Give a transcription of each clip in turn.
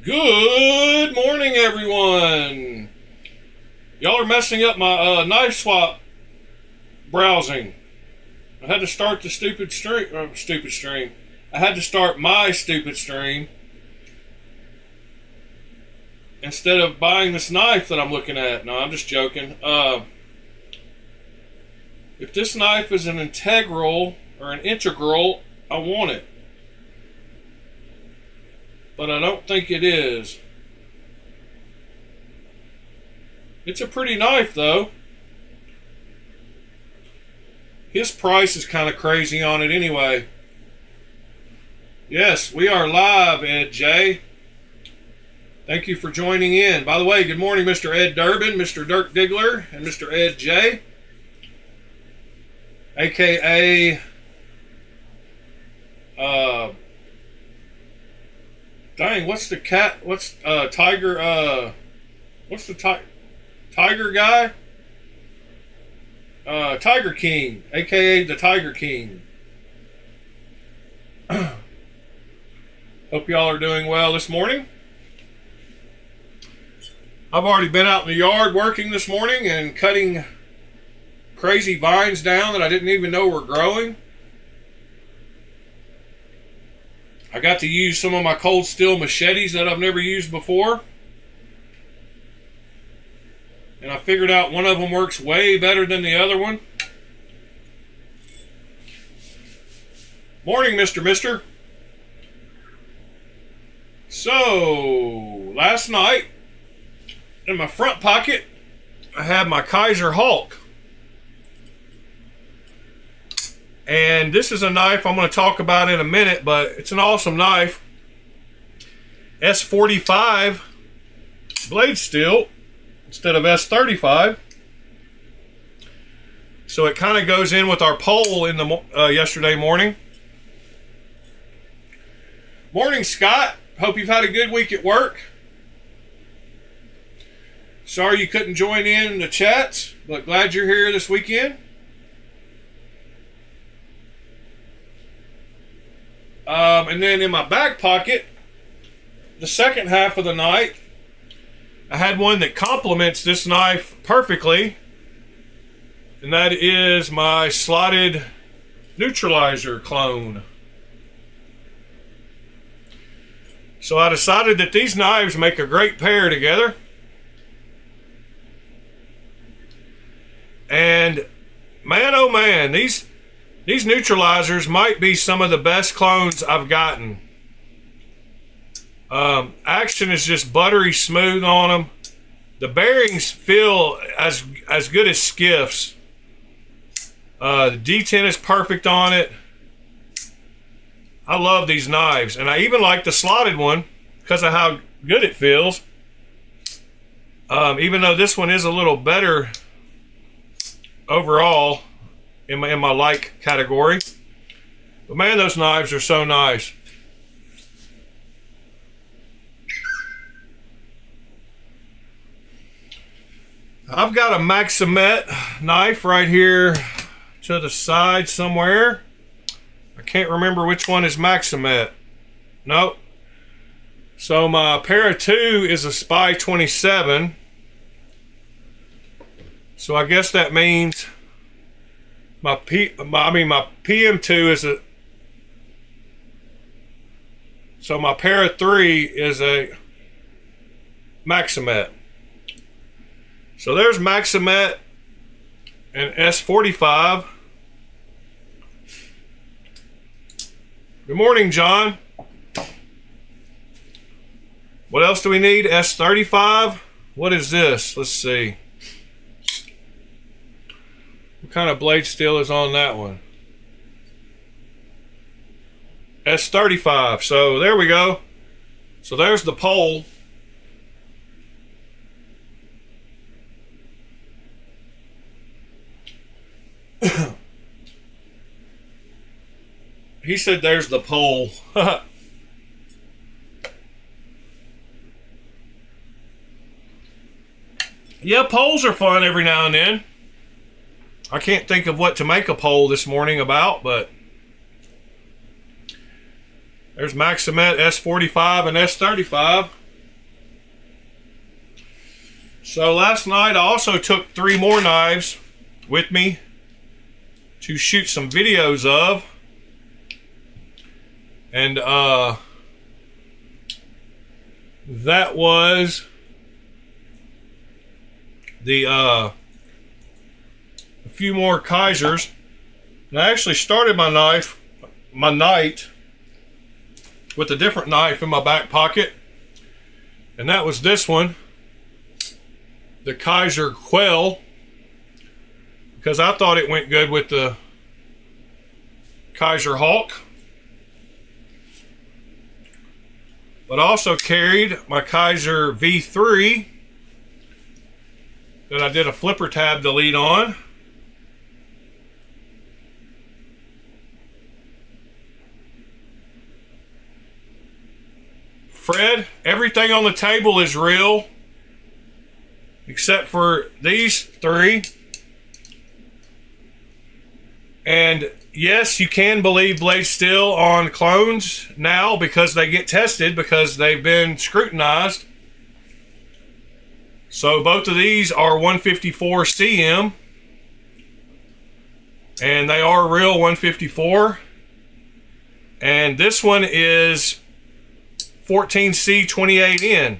Good morning, everyone. Y'all are messing up my knife swap browsing. I had to start the stupid stream. I had to start my stupid stream instead of buying this knife that I'm looking at. No, I'm just joking. If this knife is an integral or an integral, I want it. But I don't think it is. It's a pretty knife, though. His price is kind of crazy on it anyway. Yes, we are live, Ed J. Thank you for joining in. By the way, good morning, Mr. Ed Durbin, Mr. Dirk Diggler, and Mr. Ed J. AKA... Dang, what's the cat? What's Tiger? What's the Tiger guy? Tiger King, aka the Tiger King. Hope y'all are doing well this morning. I've already been out in the yard working this morning and cutting crazy vines down that I didn't even know were growing. I got to use some of my cold steel machetes that I've never used before. And I figured out one of them works way better than the other one. Morning, Mr. Mister. So, last night, in my front pocket, I had my Kaiser Hulk. And this is a knife I'm going to talk about in a minute, but it's an awesome knife. S45 blade steel instead of S35. So it kind of goes in with our poll in the yesterday morning. Morning, Scott. Hope you've had a good week at work. Sorry you couldn't join in the chats, but glad you're here this weekend. And then in my back pocket, the second half of the night, I had one that complements this knife perfectly, and that is my slotted neutralizer clone. So I decided that these knives make a great pair together. And man, oh man, these neutralizers might be some of the best clones I've gotten. Action is just buttery smooth on them. The bearings feel as good as skiffs. The D10 is perfect on it. I love these knives, and I even like the slotted one because of how good it feels. Even though this one is a little better overall in my like category. But man, those knives are so nice. I've got a Maximet knife right here to the side somewhere. I can't remember which one is Maximet. Nope. So my Para 2 is a Spy 27. So I guess that means my PM2 is a... So my Para 3 is a Maximet. So there's Maximet and S45. Good morning, John. What else do we need? S35? What is this? Let's see. What kind of blade steel is on that one? S35. So there we go. So there's the pole. He said there's the pole. Yeah, poles are fun every now and then. I can't think of what to make a poll this morning about, but there's Maximet S45 and S35. So last night I also took 3 more knives with me to shoot some videos of. And that was the a few more Kaisers. And I actually started my night with a different knife in my back pocket, and that was this one, the Kaiser Quell, because I thought it went good with the Kaiser Hawk. But I also carried my Kaiser V3 that I did a flipper tab delete on. Fred, everything on the table is real except for these 3. And yes, you can believe blade steel on clones now because they get tested, because they've been scrutinized. So both of these are 154 CM, and they are real 154. And this one is 14C 28N.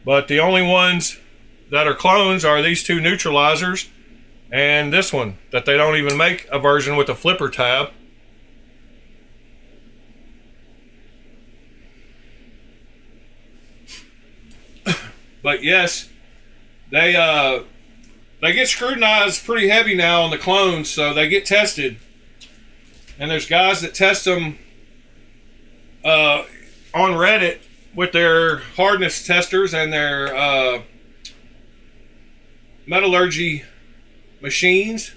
But the only ones that are clones are these 2 neutralizers and this one, that they don't even make a version with a flipper tab. But yes, they get scrutinized pretty heavy now on the clones, so they get tested. And there's guys that test them on Reddit with their hardness testers and their metallurgy machines.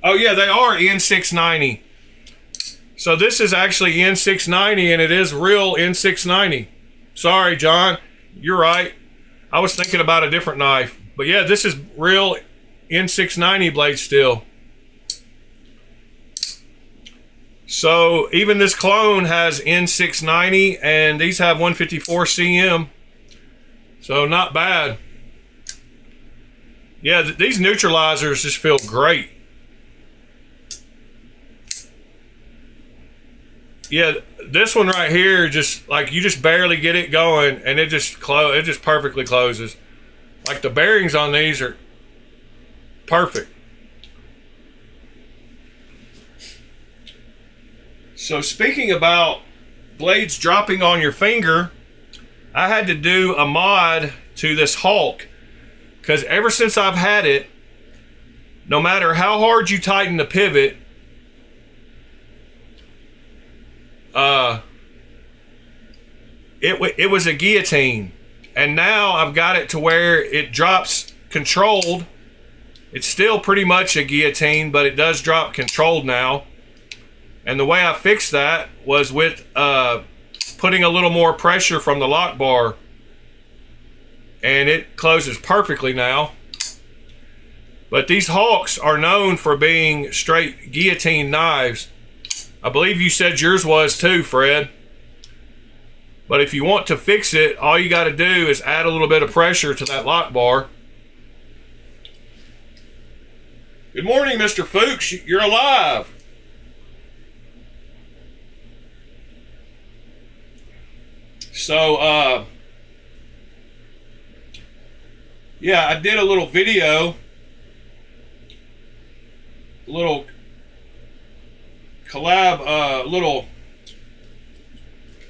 Oh yeah, they are N690. So this is actually N690, and it is real N690. Sorry, John. You're right. I was thinking about a different knife. But yeah, this is real N690 blade steel. So even this clone has N690, and these have 154 CM. So not bad. Yeah, these neutralizers just feel great. Yeah, this one right here, just like you just barely get it going, and it just perfectly closes. Like the bearings on these are perfect. So speaking about blades dropping on your finger, I had to do a mod to this Hawk, because ever since I've had it, no matter how hard you tighten the pivot, it was a guillotine. And now I've got it to where it drops controlled. It's still pretty much a guillotine, but it does drop controlled now. And the way I fixed that was with putting a little more pressure from the lock bar, and it closes perfectly now. But these Hawks are known for being straight guillotine knives. I believe you said yours was too, Fred. But if you want to fix it, all you got to do is add a little bit of pressure to that lock bar. Good morning, Mr. Fuchs. You're alive. So, yeah, I did a little video, little collab,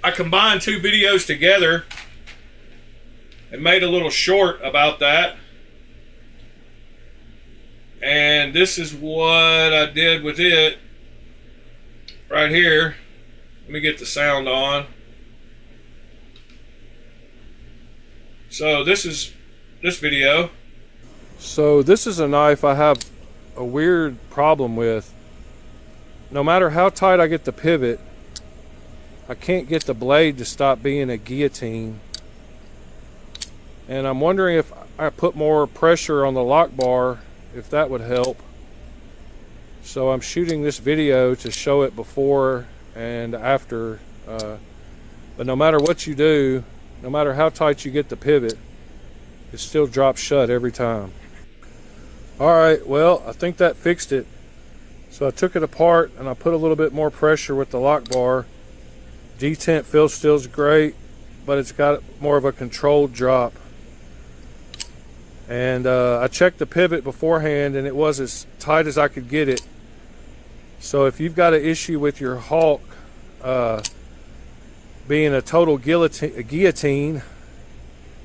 I combined 2 videos together and made a little short about that. And this is what I did with it right here. Let me get the sound on. So this is this video. So this is a knife I have a weird problem with. No matter how tight I get the pivot, I can't get the blade to stop being a guillotine. And I'm wondering if I put more pressure on the lock bar, if that would help. So I'm shooting this video to show it before and after. But no matter what you do, no matter how tight you get the pivot, it still drops shut every time. Alright, well, I think that fixed it. So I took it apart and I put a little bit more pressure with the lock bar. Detent feels still great, but it's got more of a controlled drop. And I checked the pivot beforehand and it was as tight as I could get it. So if you've got an issue with your Hawk being a total guillotine,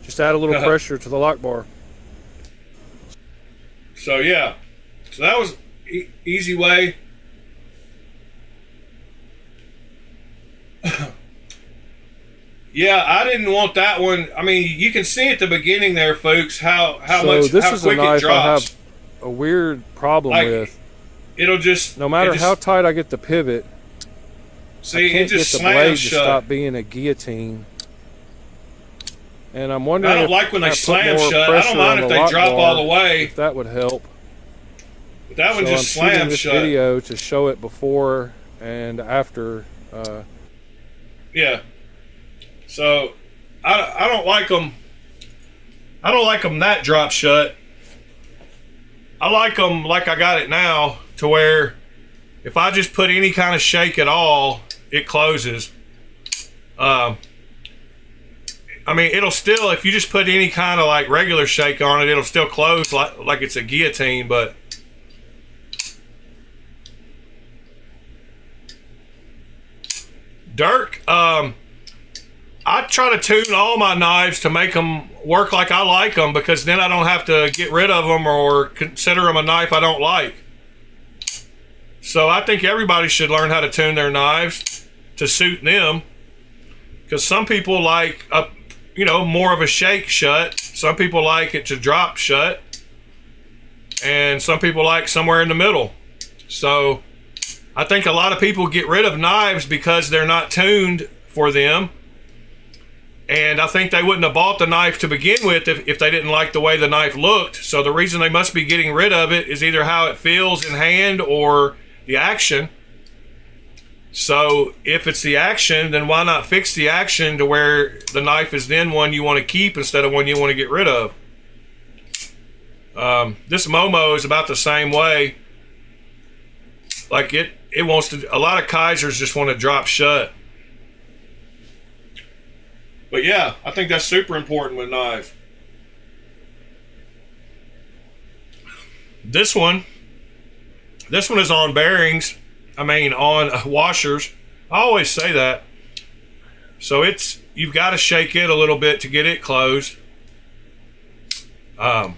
just add a little pressure to the lock bar. So yeah, so that was easy way. Yeah, I didn't want that one. I mean, you can see at the beginning there, folks, how quick it drops. I have a weird problem with. It'll just no matter how tight I get the pivot. See, I can't it just get the blade shut. to stop being a guillotine. And I'm wondering. I don't like when they slam shut. I don't mind if they drop all the way. If that would help. But that one just slams shut. I'm shooting this video to show it before and after. Yeah. So I don't like them. I don't like them that drop shut. I like them like I got it now, to where if I just put any kind of shake at all, it closes. I mean, it'll still, if you just put any kind of like regular shake on it, it'll still close like it's a guillotine, but Dirk, I try to tune all my knives to make them work like I like them, because then I don't have to get rid of them or consider them a knife I don't like. So I think everybody should learn how to tune their knives to suit them, because some people like more of a shake shut, some people like it to drop shut, and some people like somewhere in the middle. So I think a lot of people get rid of knives because they're not tuned for them. And I think they wouldn't have bought the knife to begin with if they didn't like the way the knife looked. So the reason they must be getting rid of it is either how it feels in hand or the action. So if it's the action, then why not fix the action to where the knife is then one you want to keep instead of one you want to get rid of. This Momo is about the same way. Like it wants to, a lot of Kaisers just want to drop shut. But yeah, I think that's super important with knives. This one is on bearings. I mean, on washers. I always say that. So you've got to shake it a little bit to get it closed. And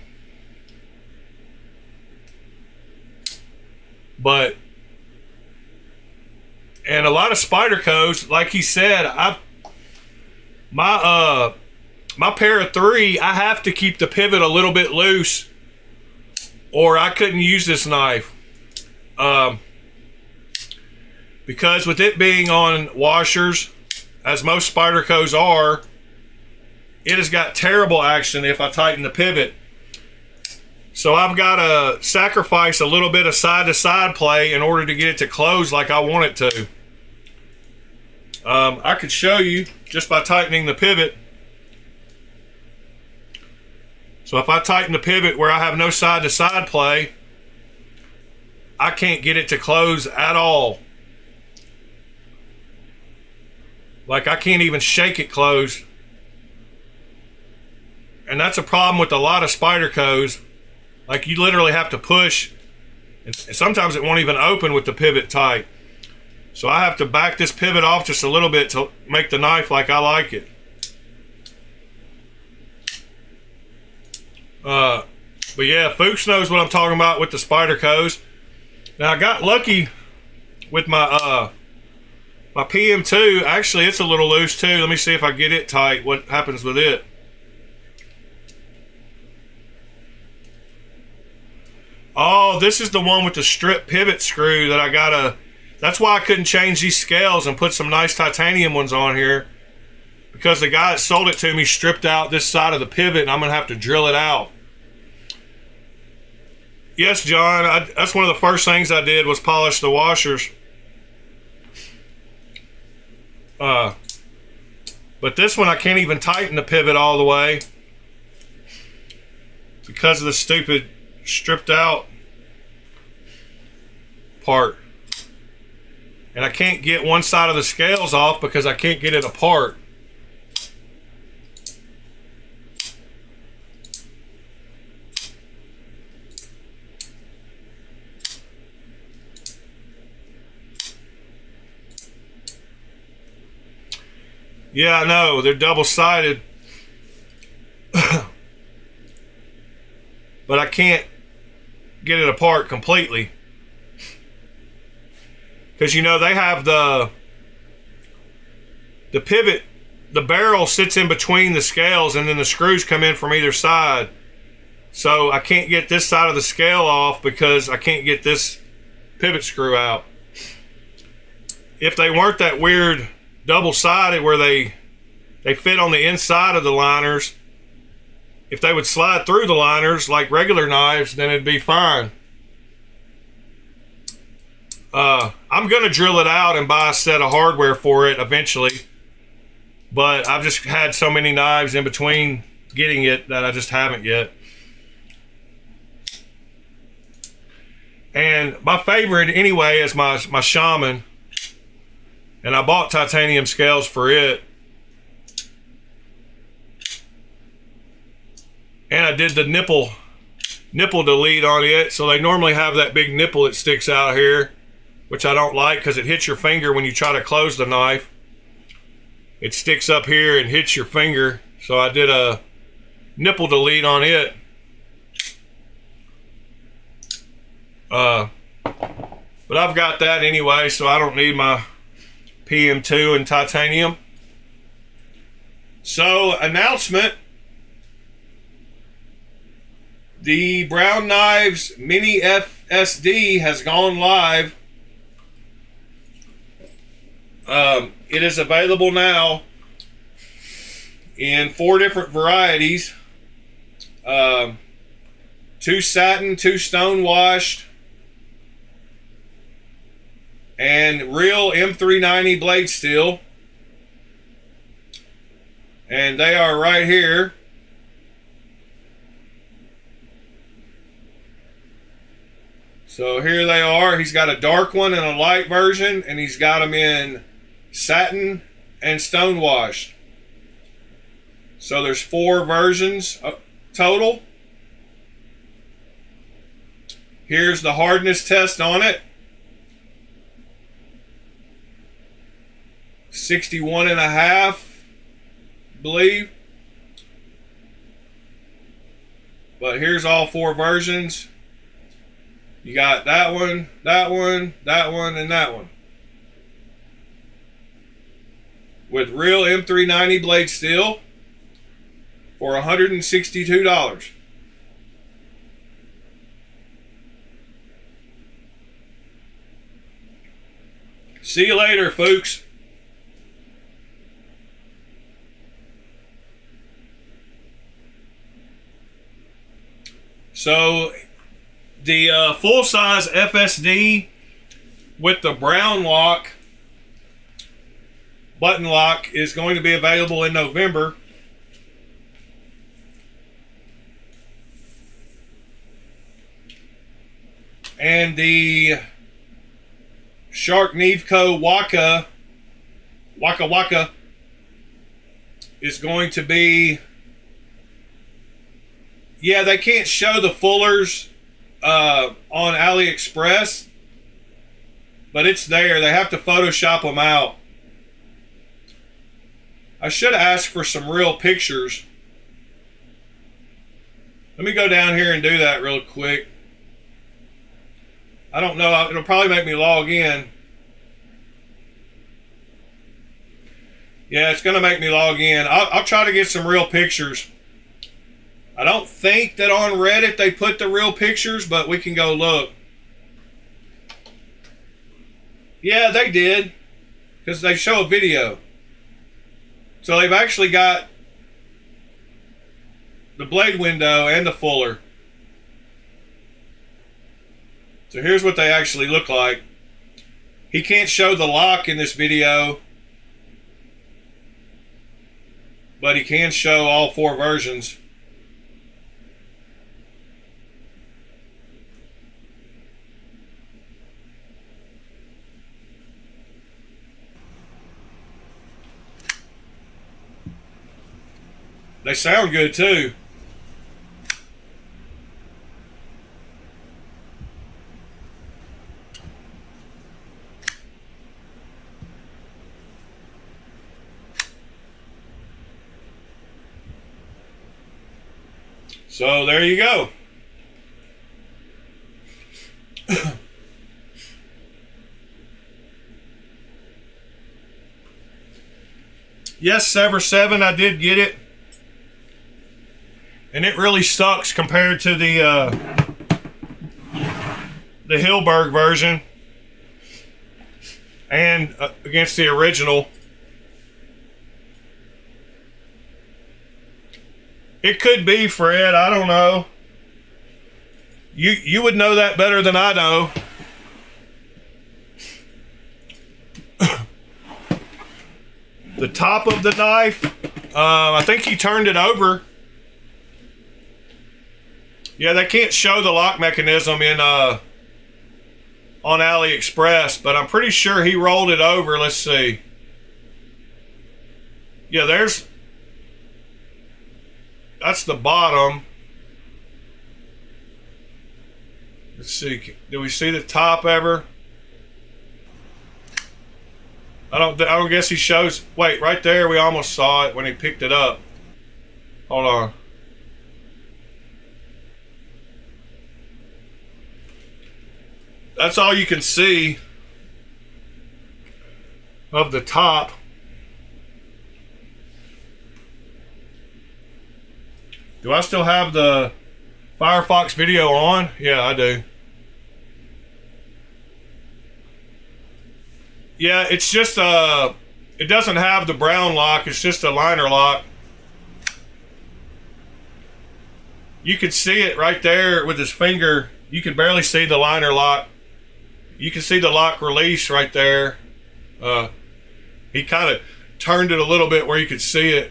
a lot of Spydercos, like he said, my pair of 3, I have to keep the pivot a little bit loose, or I couldn't use this knife. Because with it being on washers, as most Spydercos are, it has got terrible action if I tighten the pivot. So I've got to sacrifice a little bit of side-to-side play in order to get it to close like I want it to. I could show you just by tightening the pivot. So if I tighten the pivot where I have no side-to-side play, I can't get it to close at all. Like I can't even shake it closed. And that's a problem with a lot of Spydercos. Like you literally have to push, and sometimes it won't even open with the pivot tight. So I have to back this pivot off just a little bit to make the knife like I like it. But yeah, Fuchs knows what I'm talking about with the Spydercos. Now I got lucky with my my PM2. Actually, it's a little loose too. Let me see if I get it tight. What happens with it? Oh, this is the one with the strip pivot screw that I gotta. That's why I couldn't change these scales and put some nice titanium ones on here, because the guy that sold it to me stripped out this side of the pivot, and I'm gonna have to drill it out. Yes, John. That's one of the first things I did was polish the washers. But this one I can't even tighten the pivot all the way because of the stupid stripped out part. And I can't get one side of the scales off because I can't get it apart. Yeah, I know, they're double-sided. But I can't get it apart completely. Because, you know, they have the pivot, the barrel sits in between the scales and then the screws come in from either side. So I can't get this side of the scale off because I can't get this pivot screw out. If they weren't that weird double-sided where they fit on the inside of the liners, if they would slide through the liners like regular knives, then it'd be fine. I'm gonna drill it out and buy a set of hardware for it eventually, but I've just had so many knives in between getting it that I just haven't yet. And my favorite anyway is my Shaman, and I bought titanium scales for it. And I did the nipple delete on it. So they normally have that big nipple that sticks out here, which I don't like because it hits your finger when you try to close the knife. It sticks up here and hits your finger. So I did a nipple delete on it. But I've got that anyway, so I don't need my PM2 and titanium. So, announcement. The Brown Knives Mini FSD has gone live. It is available now in 4 different varieties. 2 satin, 2 stone washed, and real M390 blade steel. And they are right here. So here they are. He's got a dark one and a light version, and he's got them in satin and stone washed. So there's 4 versions total. Here's the hardness test on it. 61.5, I believe. But here's all 4 versions. You got that one, that one, that one, and that one. With real M390 blade steel for $162. See you later, folks. So the full-size FSD with the brown lock, button lock, is going to be available in November. And the Shark Nevco Waka is going to be, yeah, they can't show the fullers on AliExpress, but it's there. They have to Photoshop them out. I should ask for some real pictures. Let me go down here and do that real quick. I don't know. It'll probably make me log in. Yeah, it's going to make me log in. I'll try to get some real pictures. I don't think that on Reddit they put the real pictures, but we can go look. Yeah, they did, because they show a video. So they've actually got the blade window and the fuller. So here's what they actually look like. He can't show the lock in this video, but he can show all 4 versions. They sound good too. So there you go. Yes, Sever 7, I did get it. And it really sucks compared to the Hilberg version and against the original. It could be, Fred. I don't know. You would know that better than I know. The top of the knife, I think he turned it over. Yeah, they can't show the lock mechanism in on AliExpress, but I'm pretty sure he rolled it over. Let's see. Yeah, that's the bottom. Let's see. Do we see the top ever? I don't guess he shows. Wait, right there. We almost saw it when he picked it up. Hold on. That's all you can see of the top. Do I still have the Firefox video on? Yeah, I do. Yeah, it's just it doesn't have the brown lock, it's just a liner lock. You could see it right there with his finger. You can barely see the liner lock. You can see the lock release right there. He kind of turned it a little bit where you could see it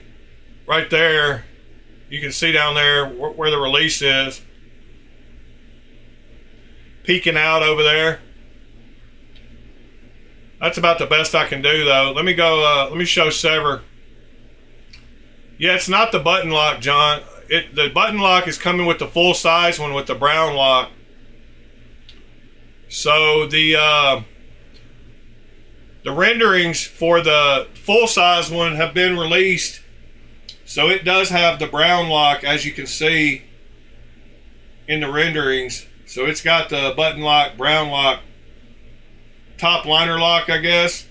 right there. You can see down there where the release is. Peeking out over there. That's about the best I can do though. Let me go, let me show Sever. Yeah, it's not the button lock, John. The button lock is coming with the full size one with the brown lock. So the renderings for the full size one have been released. So it does have the brown lock, as you can see in the renderings. So it's got the button lock, brown lock, top liner lock, I guess.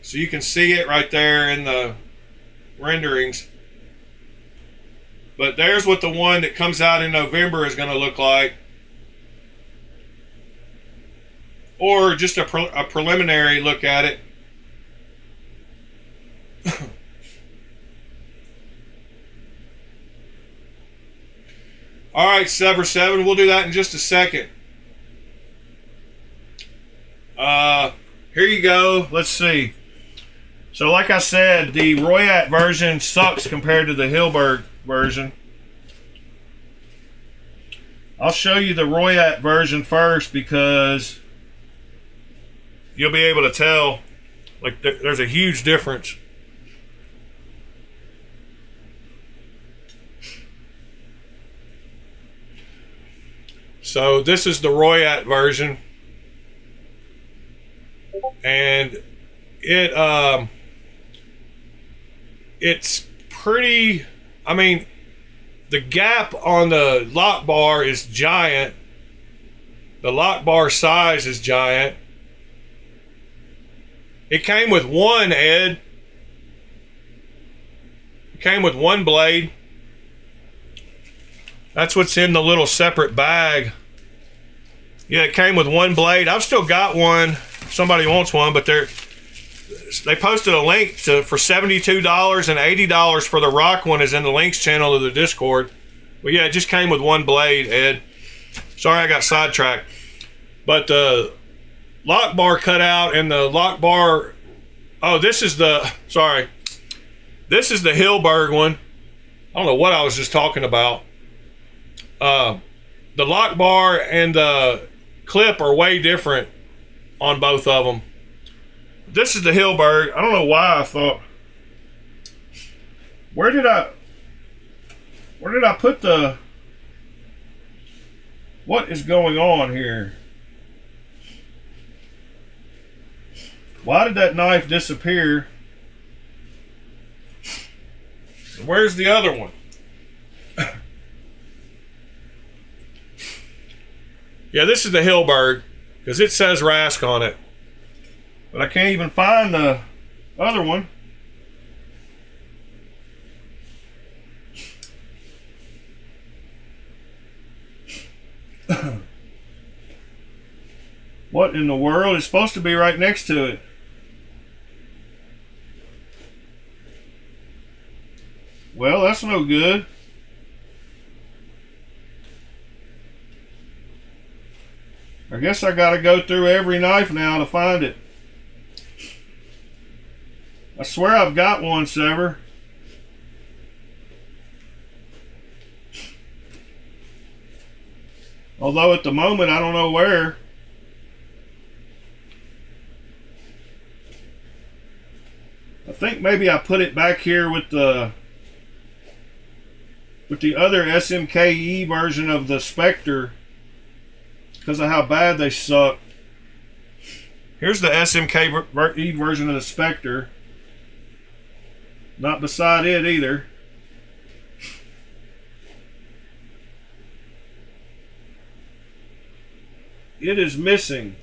So you can see it right there in the renderings. But there's what the one that comes out in November is going to look like. Or just a preliminary look at it. All right, Sever 7, we'll do that in just a second. Here you go. Let's see. So like I said, the Royat version sucks compared to the Hilberg version. I'll show you the Royat version first because you'll be able to tell, like, there's a huge difference. So this is the Royat version, and it's pretty. I mean, the gap on the lock bar is giant. The lock bar size is giant. It came with one, Ed. It came with one blade. That's what's in the little separate bag. Yeah, it came with one blade. I've still got one if somebody wants one, but they posted a link for $72 and $80 for the rock one is in the links channel of the Discord. But yeah, it just came with one blade, Ed. Sorry, I got sidetracked. But the lock bar cut out, and the lock bar. Oh, this is the. Sorry. This is the Hilberg one. I don't know what I was just talking about. The lock bar and the clip are way different on both of them. This is the Hilberg. I don't know why I thought. Where did I put the? What is going on here? Why did that knife disappear? Where's the other one? Yeah, this is the Hilberg, because it says Rask on it. But I can't even find the other one. What in the world? It's supposed to be right next to it. Well, that's no good. I guess I gotta go through every knife now to find it. I swear I've got one, Sever. Although at the moment I don't know where. I think maybe I put it back here with the other SMKE version of the Spectre because of how bad they suck. Here's the SMKE version of the Spectre. Not beside it either. It is missing.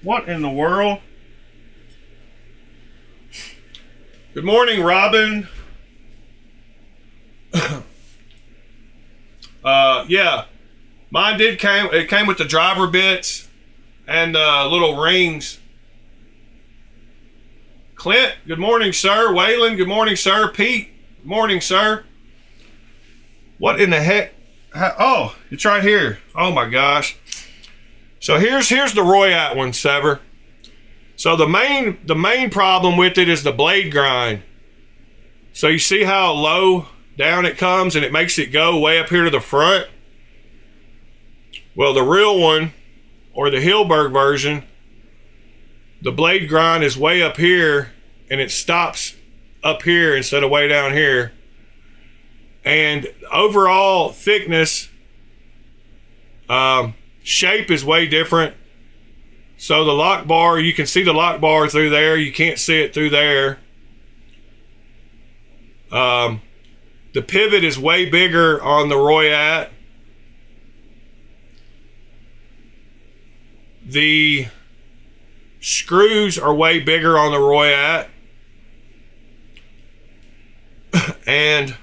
What in the world? Good morning, Robin. Yeah, mine it came with the driver bits and little rings. Clint, good morning, sir. Waylon, good morning, sir. Pete, good morning, sir. What in the heck? Oh, it's right here. Oh my gosh. So here's the Royat one, Sever. So the main problem with it is the blade grind. So you see how low down it comes and it makes it go way up here to the front? Well, the real one, or the Hilberg version, the blade grind is way up here and it stops up here instead of way down here. And overall thickness, shape is way different. So the lock bar, you can see the lock bar through there. You can't see it through there. The pivot is way bigger on the Royat. The screws are way bigger on the Royat. And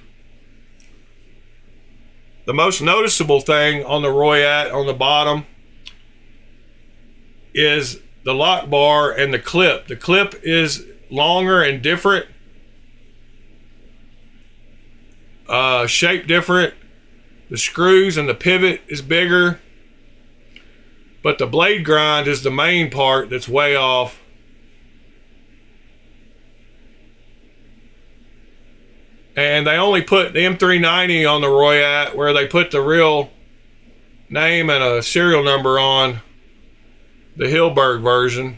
the most noticeable thing on the Royat on the bottom is the lock bar and the clip. The clip is longer and different. Shape different. The screws and the pivot is bigger. But the blade grind is the main part that's way off. And they only put the M390 on the Royat, where they put the real name and a serial number on the Hilberg version.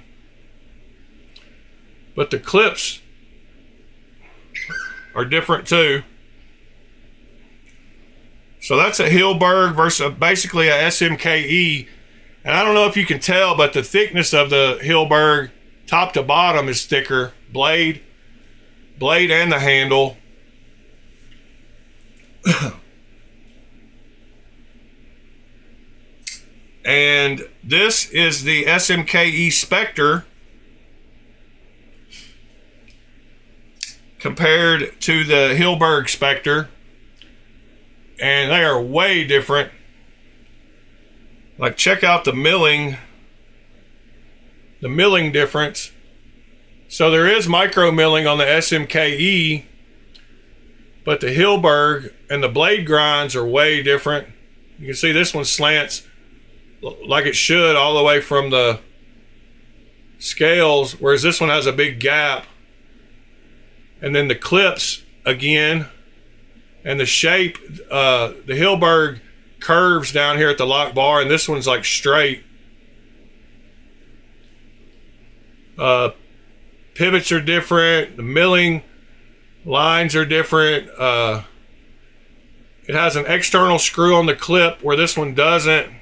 But the clips are different too. So that's a Hilberg versus basically a SMKE. And I don't know if you can tell, but the thickness of the Hilberg top to bottom is thicker. Blade and the handle. And this is the SMKE Spectre compared to the Hilberg Spectre, and they are way different. Like, check out the milling difference. So there is micro milling on the SMKE, But the Hilberg and the blade grinds are way different. You can see this one slants like it should all the way from the scales, whereas this one has a big gap. And then the clips again, and the shape, the Hilberg curves down here at the lock bar, and this one's like straight. Pivots are different, the milling lines are different. It has an external screw on the clip where this one doesn't.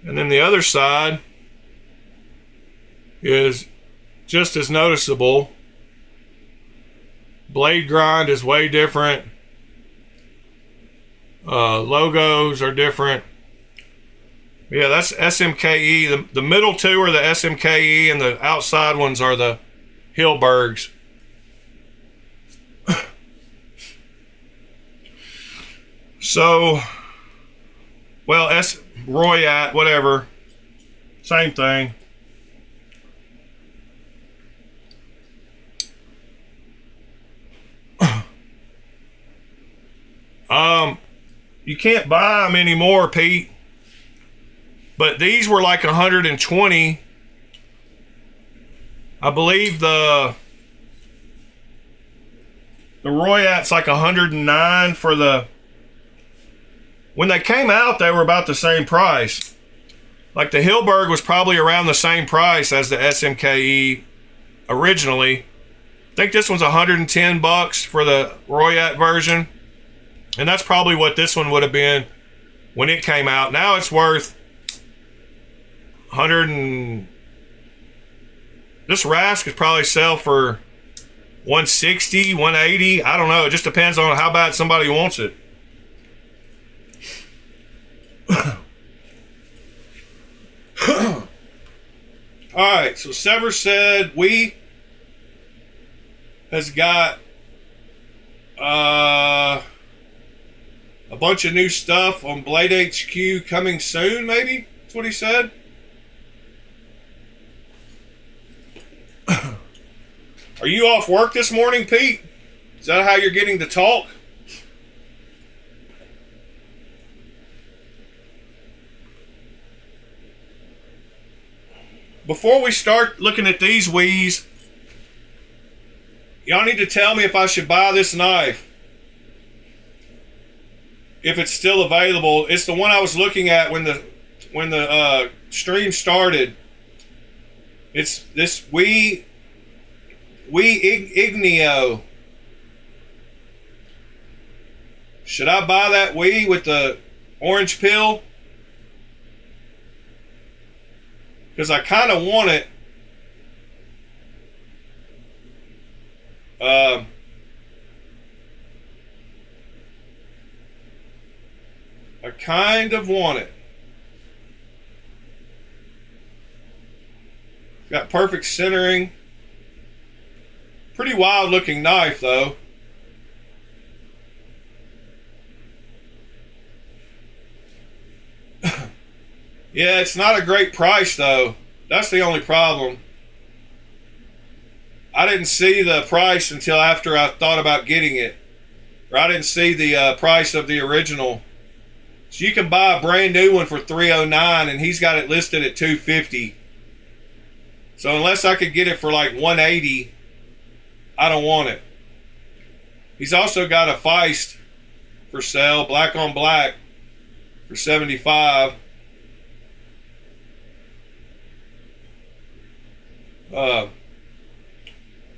And then the other side is just as noticeable. Blade grind is way different. Logos are different. Yeah, that's SMKE. The middle two are the SMKE, and the outside ones are the Hilbergs. So, well, Royat, whatever, same thing. You can't buy them anymore, Pete. But these were like 120. I believe the Royat's like 109 for the. When they came out, they were about the same price. Like the Hilberg was probably around the same price as the SMKE originally. I think this one's 110 bucks for the Royat version. And that's probably what this one would have been when it came out. Now it's worth 100 and... This Rask could probably sell for 160, 180. I don't know. It just depends on how bad somebody wants it. Alright, so Sever said has got a bunch of new stuff on Blade HQ coming soon, maybe? That's what he said. Are you off work this morning, Pete? Is that how you're getting to talk? Before we start looking at these Wiis, y'all need to tell me if I should buy this knife. If it's still available. It's the one I was looking at when the stream started. It's this Wii Igneo. Should I buy that Wii with the orange pill? Because I kind of want it. I kind of want it. Got perfect centering. Pretty wild looking knife though. Yeah, it's not a great price though. That's the only problem. I didn't see the price until after I thought about getting it. Or I didn't see the price of the original. So you can buy a brand new one for $309 and he's got it listed at $250. So unless I could get it for like $180, I don't want it. He's also got a Feist for sale, black on black, for $75.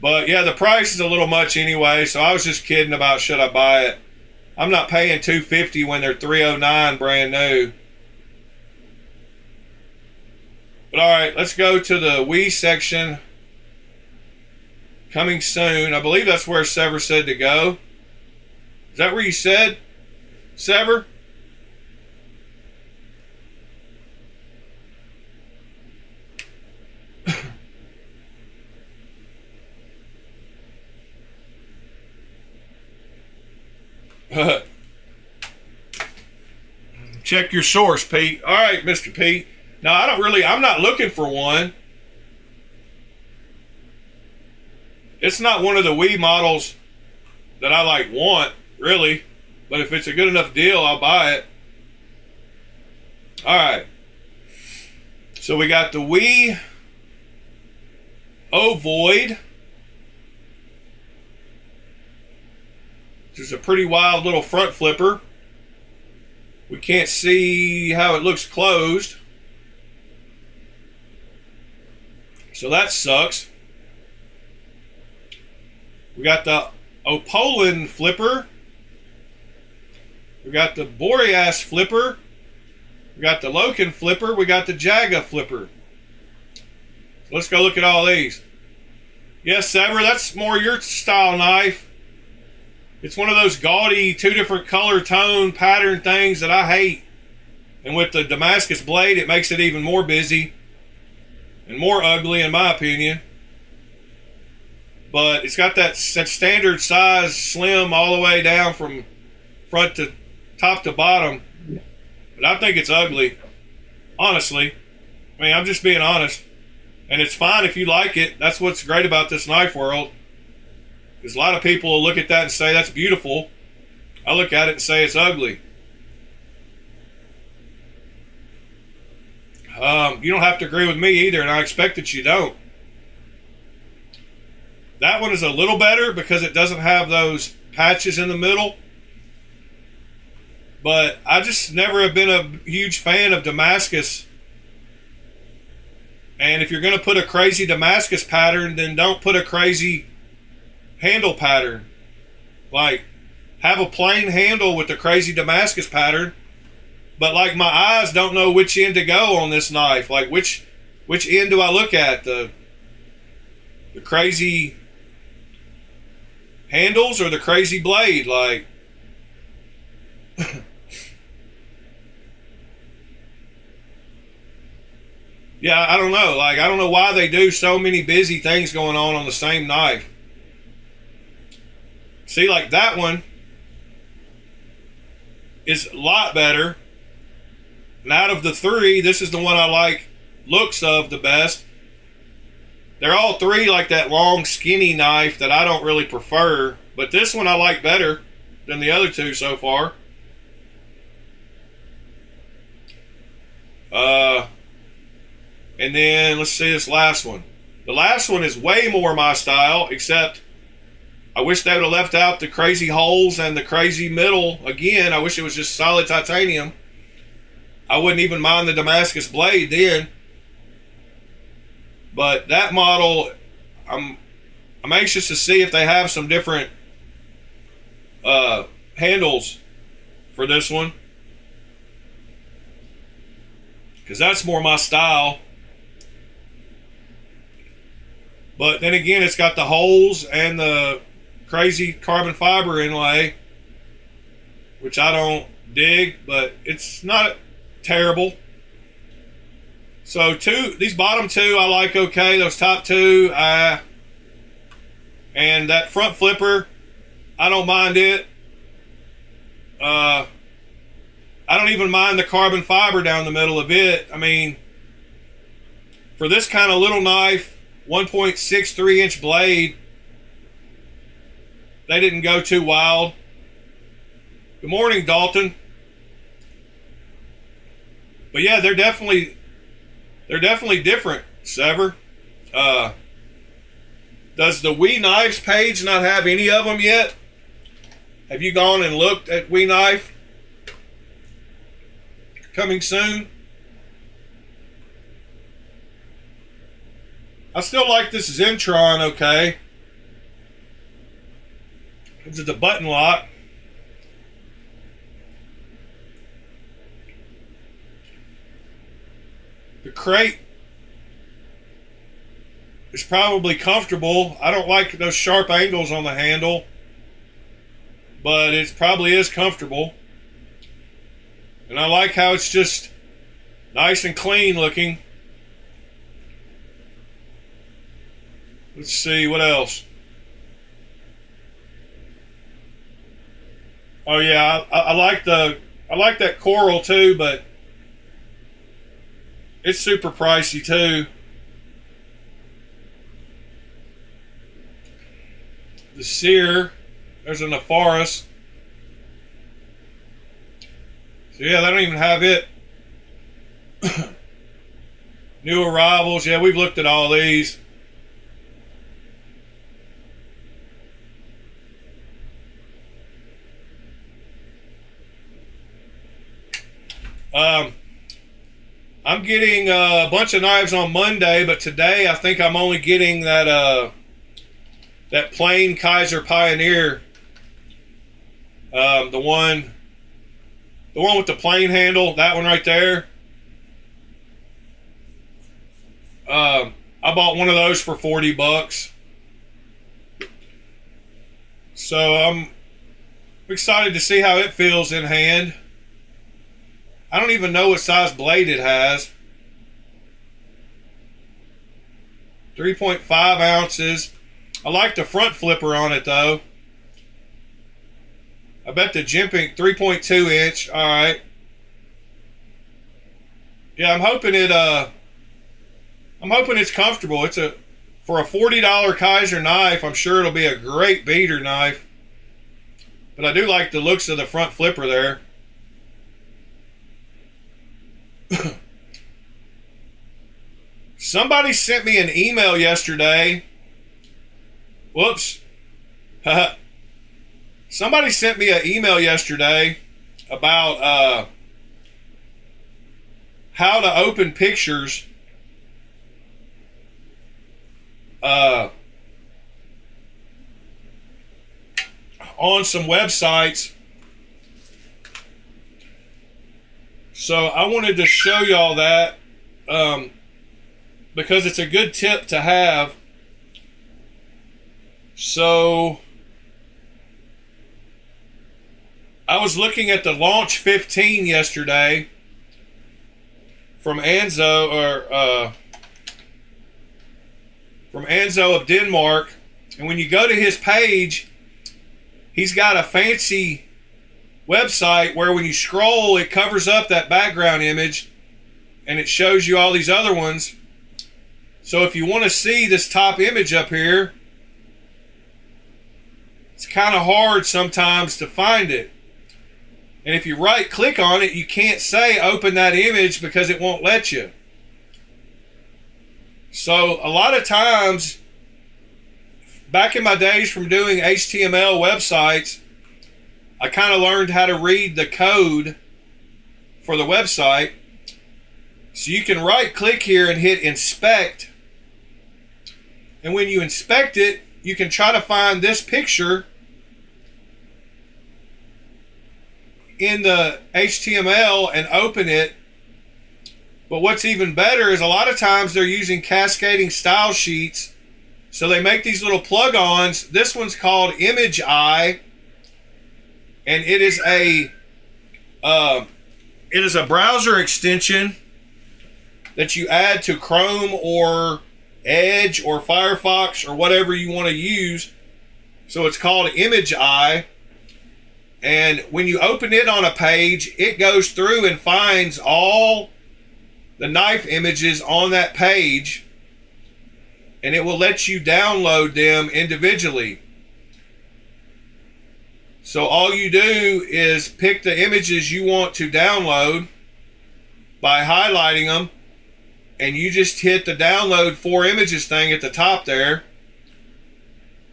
But yeah, the price is a little much anyway, so I was just kidding about should I buy it. I'm not paying $250 when they're $309 brand new. But alright, let's go to the Wii section. Coming soon. I believe that's where Sever said to go. Is that where you said, Sever? Check your source, Pete. All right, Mr. Pete. No, I'm not looking for one. It's not one of the Wii models that I like want, really. But if it's a good enough deal, I'll buy it. Alright. So we got the Wee Ovoid. Which is a pretty wild little front flipper. We can't see how it looks closed. So that sucks. We got the Opolan flipper. We got the Boreas flipper. We got the Loken flipper. We got the Jaga flipper. So let's go look at all these. Yes, Sever, that's more your style knife. It's one of those gaudy, 2 different color tone pattern things that I hate. And with the Damascus blade, it makes it even more busy and more ugly, in my opinion. But it's got that standard size, slim all the way down from front to top to bottom. But I think it's ugly, honestly. I mean, I'm just being honest. And it's fine if you like it. That's what's great about this knife world. Because a lot of people will look at that and say, that's beautiful. I look at it and say it's ugly. You don't have to agree with me either, and I expect that you don't. That one is a little better because it doesn't have those patches in the middle. But I just never have been a huge fan of Damascus. And if you're going to put a crazy Damascus pattern, then don't put a crazy handle pattern. Like, have a plain handle with the crazy Damascus pattern. But like, my eyes don't know which end to go on this knife. Like, which end do I look at? The crazy handles or the crazy blade? Like, yeah, I don't know. Like, I don't know why they do so many busy things going on the same knife. See, like that one is a lot better. And out of the 3, this is the one I like looks of the best. They're all 3 like that long, skinny knife that I don't really prefer. But this one I like better than the other 2 so far. And then let's see this last one. The last one is way more my style, except I wish they would have left out the crazy holes and the crazy middle. Again, I wish it was just solid titanium. I wouldn't even mind the Damascus blade then. But that model, I'm anxious to see if they have some different handles for this one. Because that's more my style. But then again, it's got the holes and the crazy carbon fiber inlay, which I don't dig, but it's not terrible. So these bottom 2 I like okay. Those top 2, and that front flipper, I don't mind it. I don't even mind the carbon fiber down the middle of it. I mean, for this kind of little knife, 1.63 inch blade, they didn't go too wild. Good morning, Dalton. But yeah, they're definitely different, Sever. Does the Wee Knives page not have any of them yet? Have you gone and looked at Wee Knife? Coming soon. I still like this Zentron, okay. This is the button lock. The crate is probably comfortable. I don't like those sharp angles on the handle, but it probably is comfortable. And I like how it's just nice and clean looking. Let's see what else. Oh yeah, I like that coral too, but it's super pricey too. The Sear, There's a Nefaris. So yeah, they don't even have it. New arrivals. Yeah, we've looked at all these. I'm getting a bunch of knives on Monday, but today I think I'm only getting that that plain Kaiser Pioneer. The one with the plain handle, that one right there. I bought one of those for $40. So I'm excited to see how it feels in hand. I don't even know what size blade it has. 3.5 ounces. I like the front flipper on it though. I bet the jimping 3.2 inch. All right. Yeah, I'm hoping it's comfortable. It's for a $40 Kaiser knife. I'm sure it'll be a great beater knife. But I do like the looks of the front flipper there. Somebody sent me an email yesterday. Whoops. Somebody sent me an email yesterday about how to open pictures on some websites. So I wanted to show y'all that because it's a good tip to have. So I was looking at the Launch 15 yesterday from Anzo of Denmark, and when you go to his page, he's got a fancy website where when you scroll, it covers up that background image and it shows you all these other ones. So if you want to see this top image up here, it's kind of hard sometimes to find it. And if you right click on it, you can't say open that image because it won't let you. So a lot of times, back in my days from doing HTML websites, I kind of learned how to read the code for the website. So you can right click here and hit inspect. And when you inspect it, you can try to find this picture in the HTML and open it. But what's even better is a lot of times they're using cascading style sheets. So they make these little plug-ons. This one's called Image Eye. And it is a browser extension that you add to Chrome or Edge or Firefox or whatever you want to use. So it's called Image Eye. And when you open it on a page, it goes through and finds all the knife images on that page, and it will let you download them individually. So all you do is pick the images you want to download by highlighting them, and you just hit the download 4 images thing at the top there,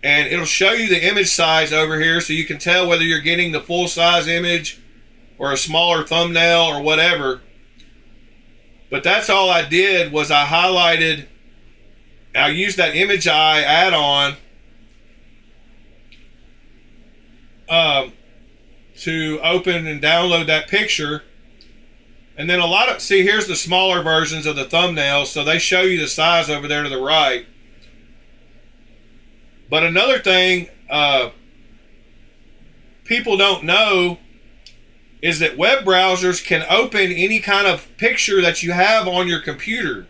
and it'll show you the image size over here so you can tell whether you're getting the full size image or a smaller thumbnail or whatever. But that's all I did was I used that Image Eye add-on to open and download that picture. And then see, here's the smaller versions of the thumbnails, so they show you the size over there to the right. But another thing people don't know is that web browsers can open any kind of picture that you have on your computer.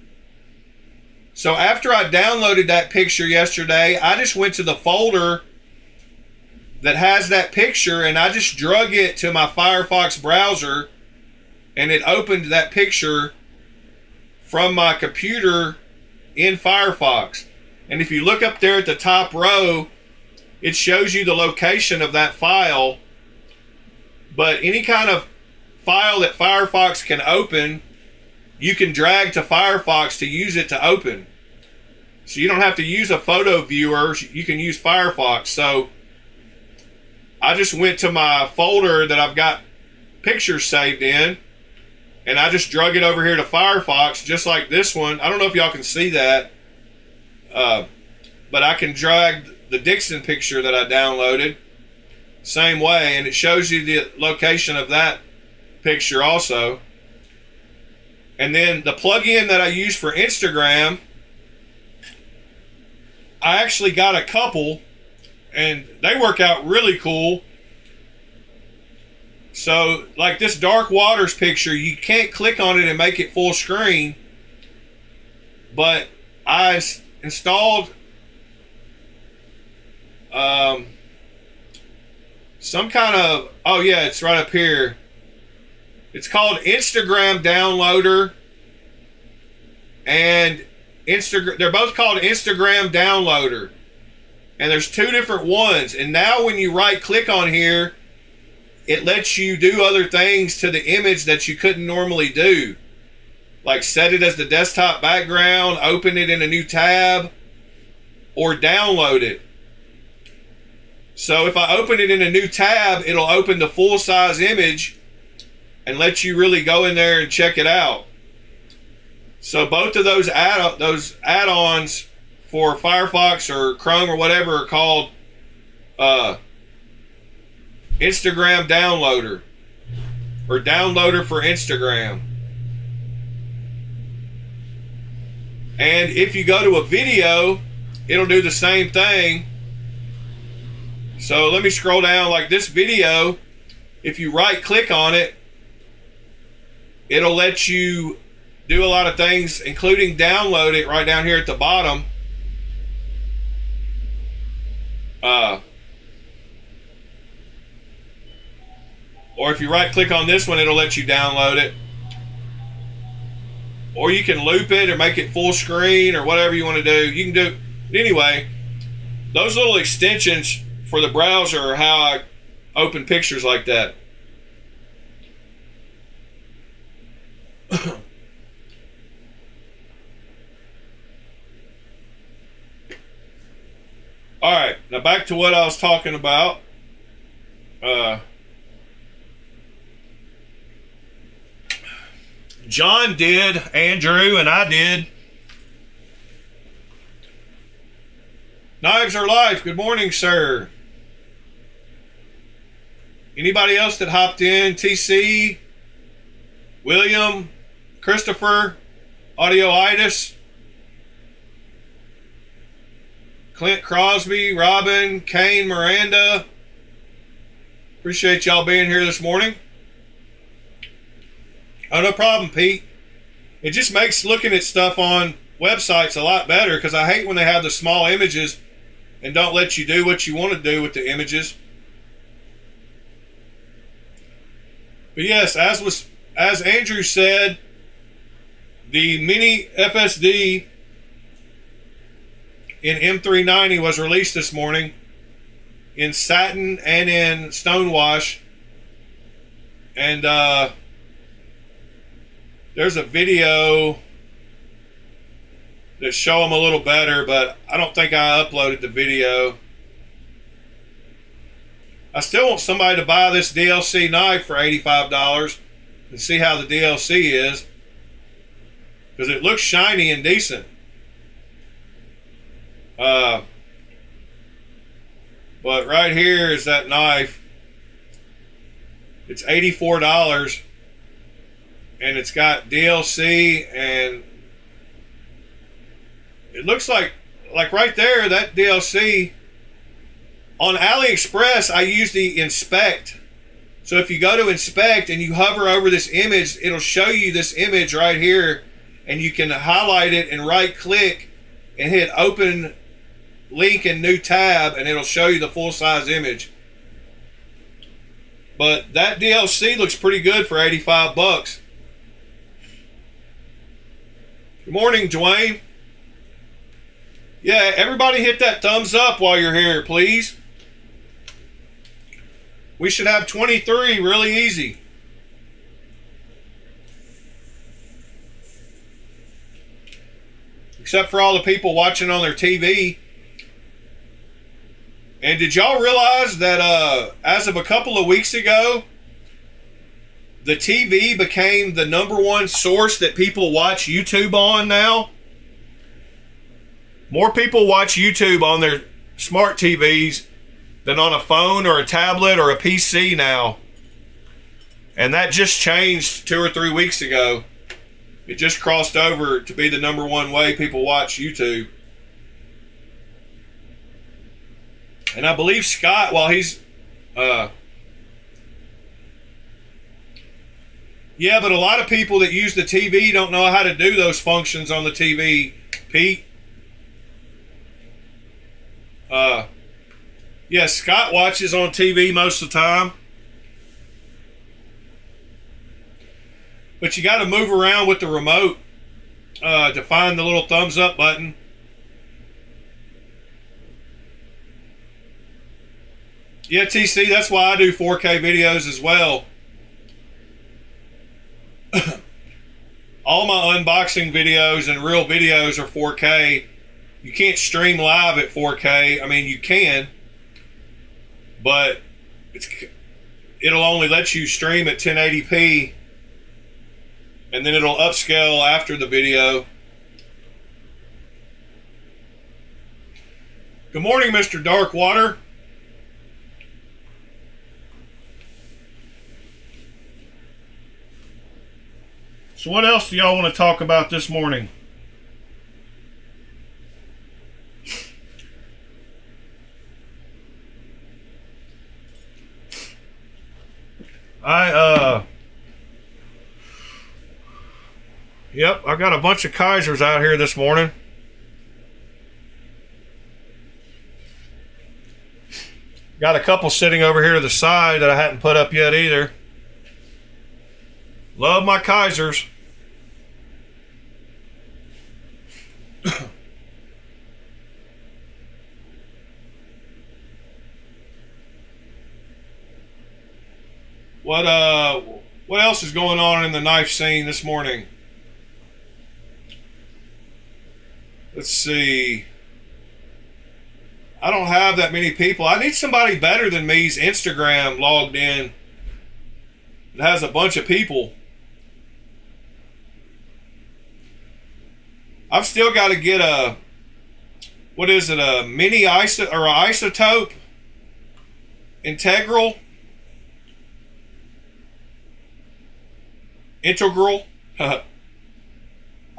So after I downloaded that picture yesterday, I just went to the folder that has that picture and I just drug it to my Firefox browser, and it opened that picture from my computer in Firefox. And if you look up there at the top row, it shows you the location of that file. But any kind of file that Firefox can open, you can drag to Firefox to use it to open. So you don't have to use a photo viewer, you can use Firefox. So I just went to my folder that I've got pictures saved in, and I just drug it over here to Firefox, just like this one. I don't know if y'all can see that, but I can drag the Dixon picture that I downloaded same way, and it shows you the location of that picture also. And then the plugin that I use for Instagram, I actually got a couple, and they work out really cool. So, like this Dark Waters picture, you can't click on it and make it full screen. But I installed some kind of, oh yeah, it's right up here. It's called Instagram Downloader and Instagram. They're both called Instagram Downloader. And there's two different ones. And now when you right click on here, it lets you do other things to the image that you couldn't normally do. Like set it as the desktop background, open it in a new tab, or download it. So if I open it in a new tab, it'll open the full-size image and let you really go in there and check it out. So both of those add-ons for Firefox or Chrome or whatever are called Instagram Downloader, or Downloader for Instagram. And if you go to a video, it'll do the same thing. So let me scroll down. Like this video, if you right click on it, it'll let you do a lot of things, including download it right down here at the bottom. Or if you right click on this one, it'll let you download it. Or you can loop it or make it full screen or whatever you want to do. You can do. But anyway, those little extensions for the browser are how I open pictures like that. All right, now back to what I was talking about. John did, Andrew, and I did. Knives are life. Good morning, sir. Anybody else that hopped in? TC, William, Christopher, Audioitis, Clint Crosby, Robin, Kane, Miranda. Appreciate y'all being here this morning. Oh, no problem, Pete. It just makes looking at stuff on websites a lot better, because I hate when they have the small images and don't let you do what you want to do with the images. But yes, as Andrew said, the mini FSD in M390 was released this morning in satin and in stonewash. And there's a video that show them a little better, but I don't think I uploaded the video. I still want somebody to buy this DLC knife for $85 and see how the DLC is, because it looks shiny and decent. But right here is that knife. It's $84, and it's got DLC, and it looks like right there, that DLC. On AliExpress, I use the inspect. So if you go to inspect and you hover over this image, it'll show you this image right here, and you can highlight it and right click and hit open link in new tab, and it'll show you the full size image. But that DLC looks pretty good for 85 bucks. Good morning, Dwayne. Yeah, everybody hit that thumbs up while you're here, please. We should have 23 really easy. Except for all the people watching on their TV. And did y'all realize that as of a couple of weeks ago, the TV became the #1 source that people watch YouTube on now? More people watch YouTube on their smart TVs than on a phone or a tablet or a PC now. And that just changed 2 or 3 weeks ago. It just crossed over to be the #1 way people watch YouTube. And I believe Scott, while he's... yeah, but a lot of people that use the TV don't know how to do those functions on the TV, Pete. Yeah, Scott watches on TV most of the time. But you got to move around with the remote to find the little thumbs up button. Yeah, TC, that's why I do 4K videos as well. All my unboxing videos and real videos are 4K. You can't stream live at 4K. I mean, you can, but it'll only let you stream at 1080p, and then it'll upscale after the video. Good morning, Mr. Darkwater. So what else do y'all want to talk about this morning? Yep, I got a bunch of Kaisers out here this morning. Got a couple sitting over here to the side that I hadn't put up yet either. Love my Kaisers. What else is going on in the knife scene this morning? Let's see. I don't have that many people. I need somebody better than me's Instagram logged in. It has a bunch of people. I've still got to get a, what is it, a mini isotope integral. I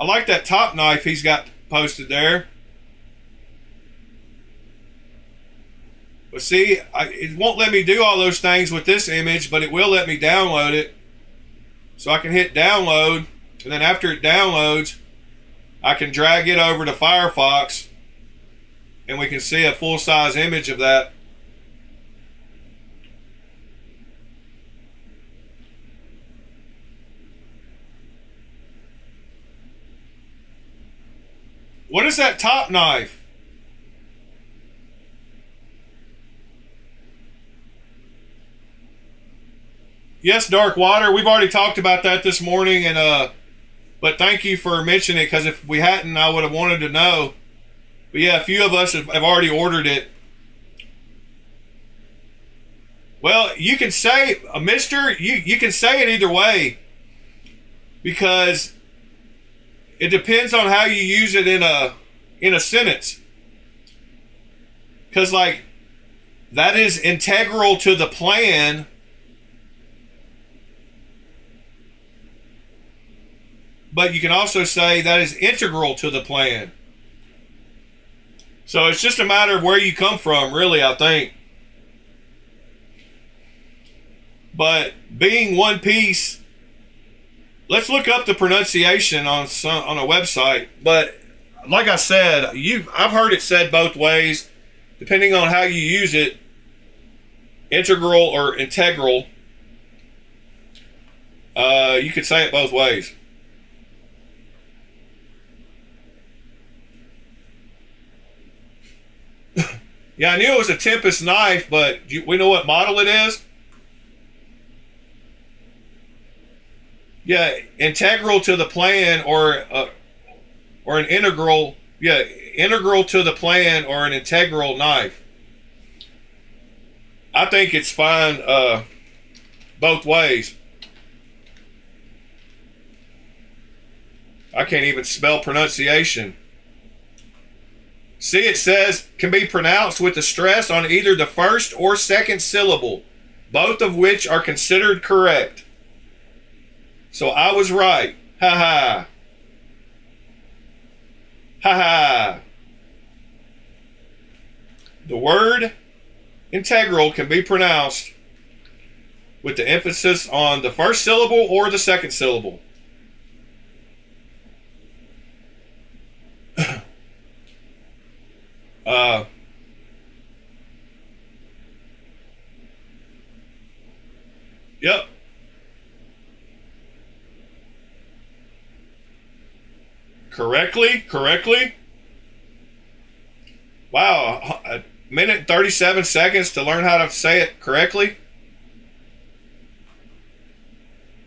like that top knife he's got posted there. But see, it won't let me do all those things with this image, but it will let me download it. So I can hit download, and then after it downloads, I can drag it over to Firefox, and we can see a full-size image of that. What is that top knife? Yes, Dark Water. We've already talked about that this morning, and but thank you for mentioning it, because if we hadn't, I would have wanted to know. But yeah, a few of us have already ordered it. Well, you can say, Mister, you can say it either way, because it depends on how you use it in a sentence. Because, like, that is integral to the plan. But you can also say that is integral to the plan. So it's just a matter of where you come from, really, I think. But being one piece, let's look up the pronunciation on a website. But like I said, I've heard it said both ways, depending on how you use it. Integral or integral. You could say it both ways. Yeah, I knew it was a Tempest knife, but we know what model it is? Yeah, integral to the plan or an integral. Yeah, integral to the plan or an integral knife. I think it's fine both ways. I can't even spell pronunciation. See, it says can be pronounced with the stress on either the first or second syllable, both of which are considered correct. So I was right. Ha ha. Ha ha. The word integral can be pronounced with the emphasis on the first syllable or the second syllable. Yep. Correctly. Wow, a minute and 37 seconds to learn how to say it correctly.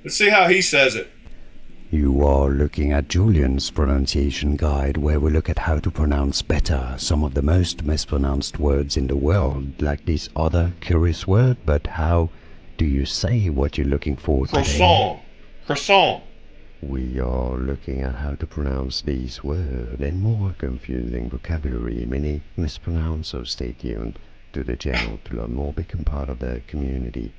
Let's see how he says it. You are looking at Julian's pronunciation guide, where we look at how to pronounce better some of the most mispronounced words in the world, like this other curious word. But how do you say what you're looking for today? Croissant. We are looking at how to pronounce these words and more confusing vocabulary many mispronounce, so stay tuned to the channel to learn more, become part of the community.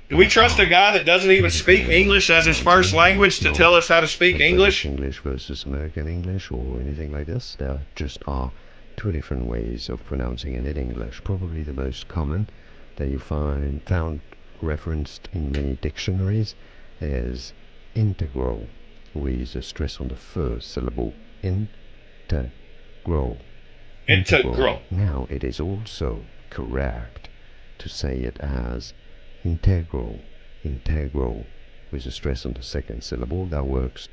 Do we trust a guy that doesn't even speak English as his first language to tell us how to speak English? English versus American English or anything like this. There just are two different ways of pronouncing it in English. Probably the most common that you found referenced in many dictionaries is integral, with a stress on the first syllable. Integral. Now it is also correct to say it as integral, with a stress on the second syllable. That works.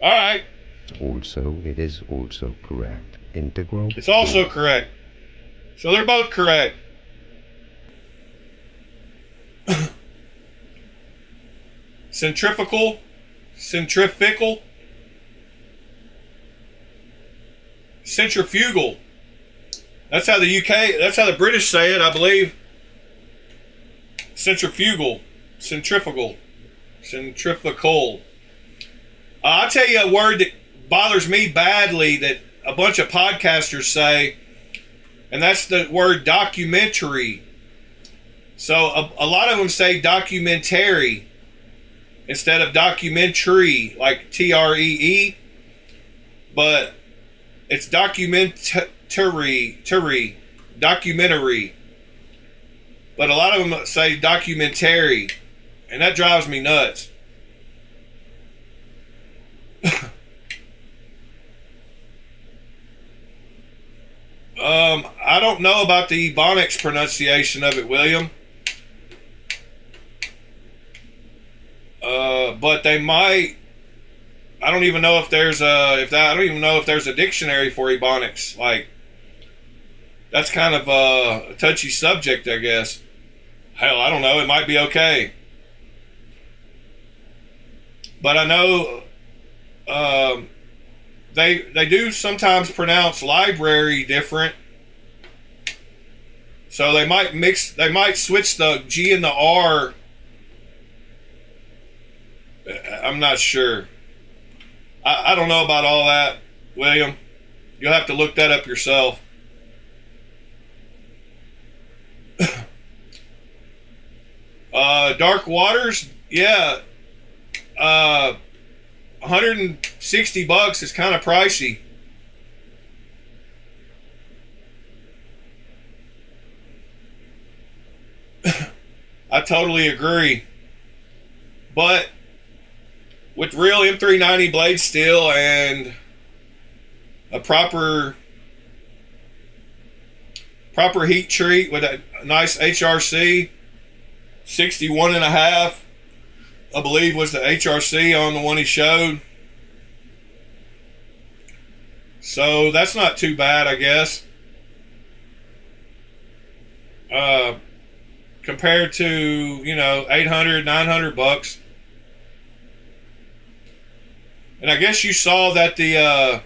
All right. It is also correct. Integral. It's also correct. So they're both correct. Centrifugal. Centrifugal. That's how the British say it, I believe. Centrifugal. I'll tell you a word that bothers me badly that a bunch of podcasters say, and that's the word documentary. So a lot of them say documentary instead of documentary, like Tree, but it's documentary. But a lot of them say documentary, and that drives me nuts. I don't know about the Ebonics pronunciation of it, William. But they might. I don't even know if there's a dictionary for Ebonics. Like, that's kind of a touchy subject, I guess. Hell, I don't know. It might be okay. But I know they do sometimes pronounce library different. So they might switch the G and the R. I'm not sure. I don't know about all that, William. You'll have to look that up yourself. Dark Waters, yeah. $160 is kind of pricey. I totally agree. But with real M390 blade steel and a proper heat treat with a nice HRC, 61.5, I believe was the HRC on the one he showed. So that's not too bad, I guess. Compared to, $800, $900. And I guess you saw that the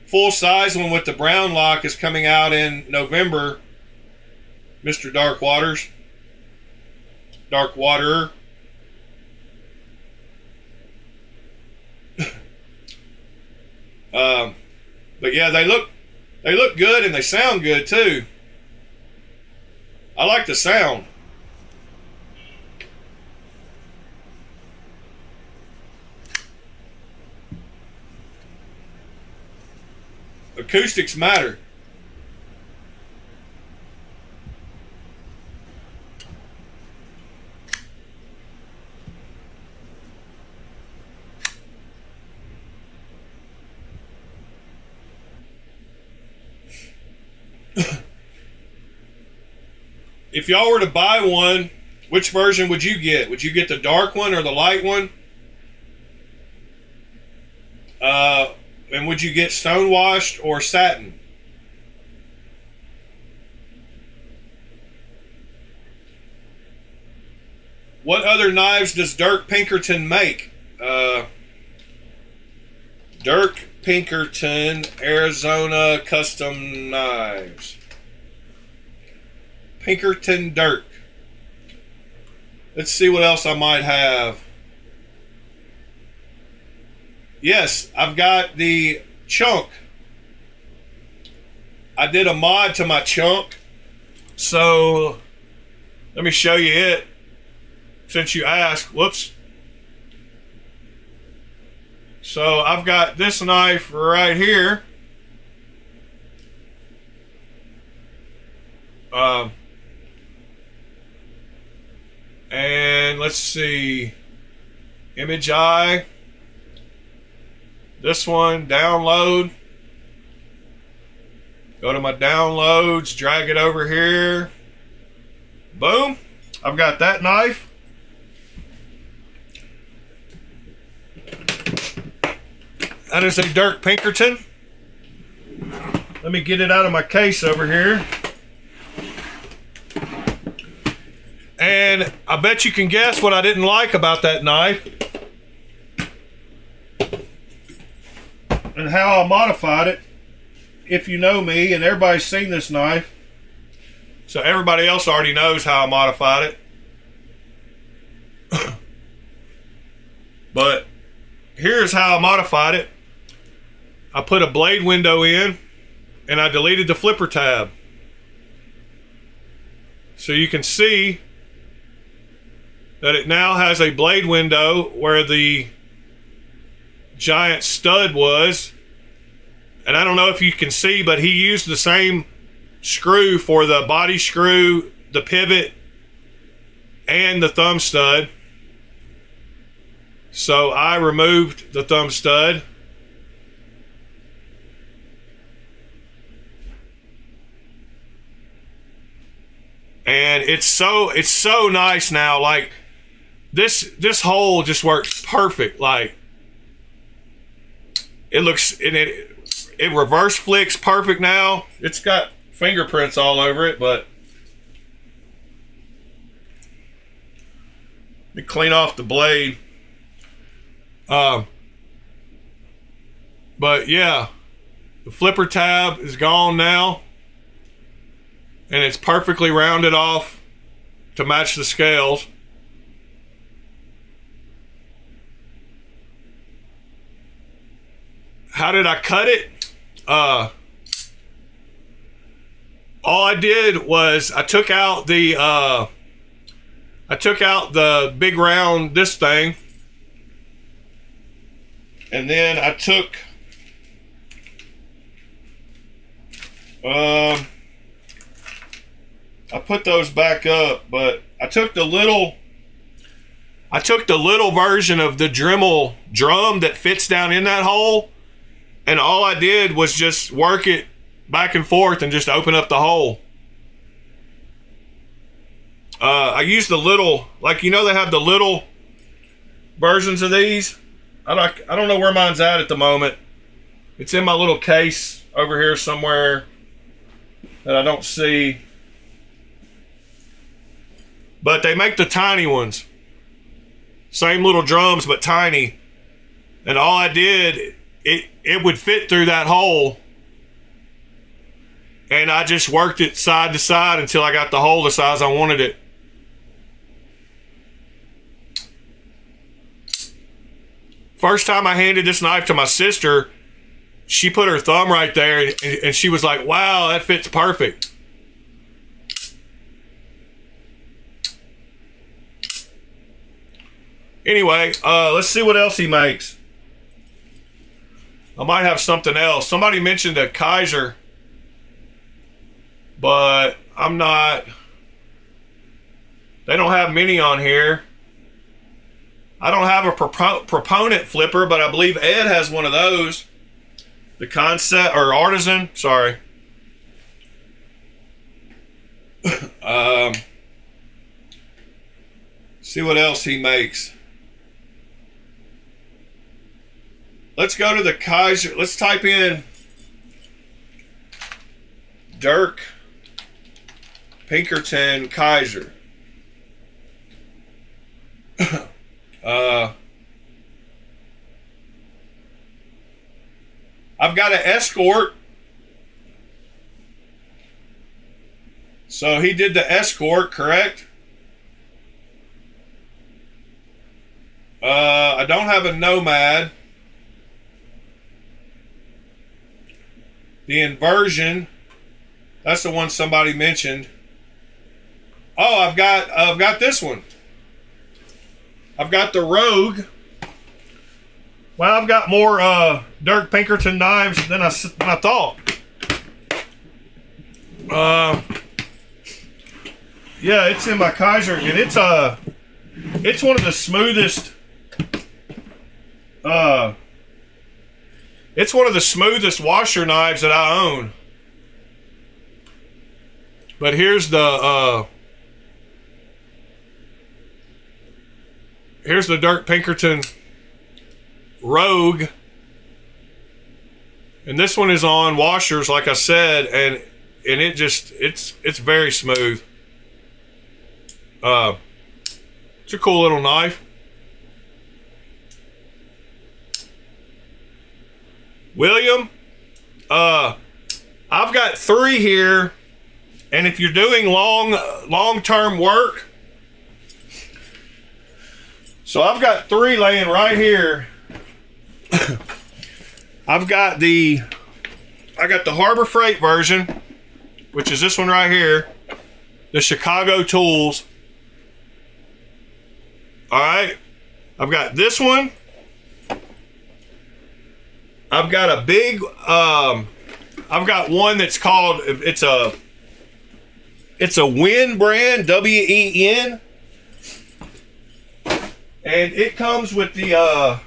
full size one with the brown lock is coming out in November, Mr. Dark Waters. Dark Water. But yeah, they look good and they sound good too. I like the sound. Acoustics matter. If y'all were to buy one, which version would you get? Would you get the dark one or the light one? And would you get stonewashed or satin? What other knives does Dirk Pinkerton make? Dirk Pinkerton, Arizona Custom Knives. Pinkerton Dirk. Let's see what else I might have. Yes, I've got the chunk. I did a mod to my chunk. So, let me show you it. Since you asked. Whoops. So, I've got this knife right here. And let's see. Image eye. This one, download. Go to my downloads, drag it over here. Boom. I've got that knife. That is a Dirk Pinkerton. Let me get it out of my case over here. And I bet you can guess what I didn't like about that knife. And how I modified it. If you know me, and everybody's seen this knife, so everybody else already knows how I modified it. But here's how I modified it. I put a blade window in, and I deleted the flipper tab. So you can see that it now has a blade window where the giant stud was. And I don't know if you can see, but he used the same screw for the body screw, the pivot, and the thumb stud. So I removed the thumb stud. And it's so nice now. Like this hole just works perfect. Like it looks, and it reverse flicks perfect now. It's got fingerprints all over it, but let me clean off the blade. But yeah, the flipper tab is gone now, and it's perfectly rounded off to match the scales. How did I cut it? All I did was I took out the big round, this thing, and then I took I put those back up, but I took the little version of the Dremel drum that fits down in that hole, and all I did was just work it back and forth and just open up the hole. I used the little, like, you know, they have the little versions of these. I don't know where mine's at the moment. It's in my little case over here somewhere that I don't see. But they make the tiny ones. Same little drums, but tiny. And all I did, it would fit through that hole. And I just worked it side to side until I got the hole the size I wanted it. First time I handed this knife to my sister, she put her thumb right there and she was like, wow, that fits perfect. Anyway, let's see what else he makes. I might have something else. Somebody mentioned a Kaiser, but I'm not. They don't have many on here. I don't have a proponent flipper, but I believe Ed has one of those. The Concept or Artisan, sorry. See what else he makes. Let's go to the Kaiser. Let's type in Dirk Pinkerton Kaiser. I've got an Escort. So he did the Escort, correct? I don't have a Nomad. The Inversion. That's the one somebody mentioned. Oh, I've got this one. I've got the Rogue. Well, I've got more Dirk Pinkerton knives than I thought. Yeah, it's in my Kaiser, and it's one of the smoothest. It's one of the smoothest washer knives that I own. But here's the Dirk Pinkerton Rogue, and this one is on washers, like I said, and it just it's very smooth. It's a cool little knife. William, I've got 3 here, and if you're doing long-term work, so I've got 3 laying right here. I got the Harbor Freight version, which is this one right here, the Chicago Tools. All right, I've got this one. I've got a big. I've got one that's called. It's a Win brand, WEN, and it comes with the.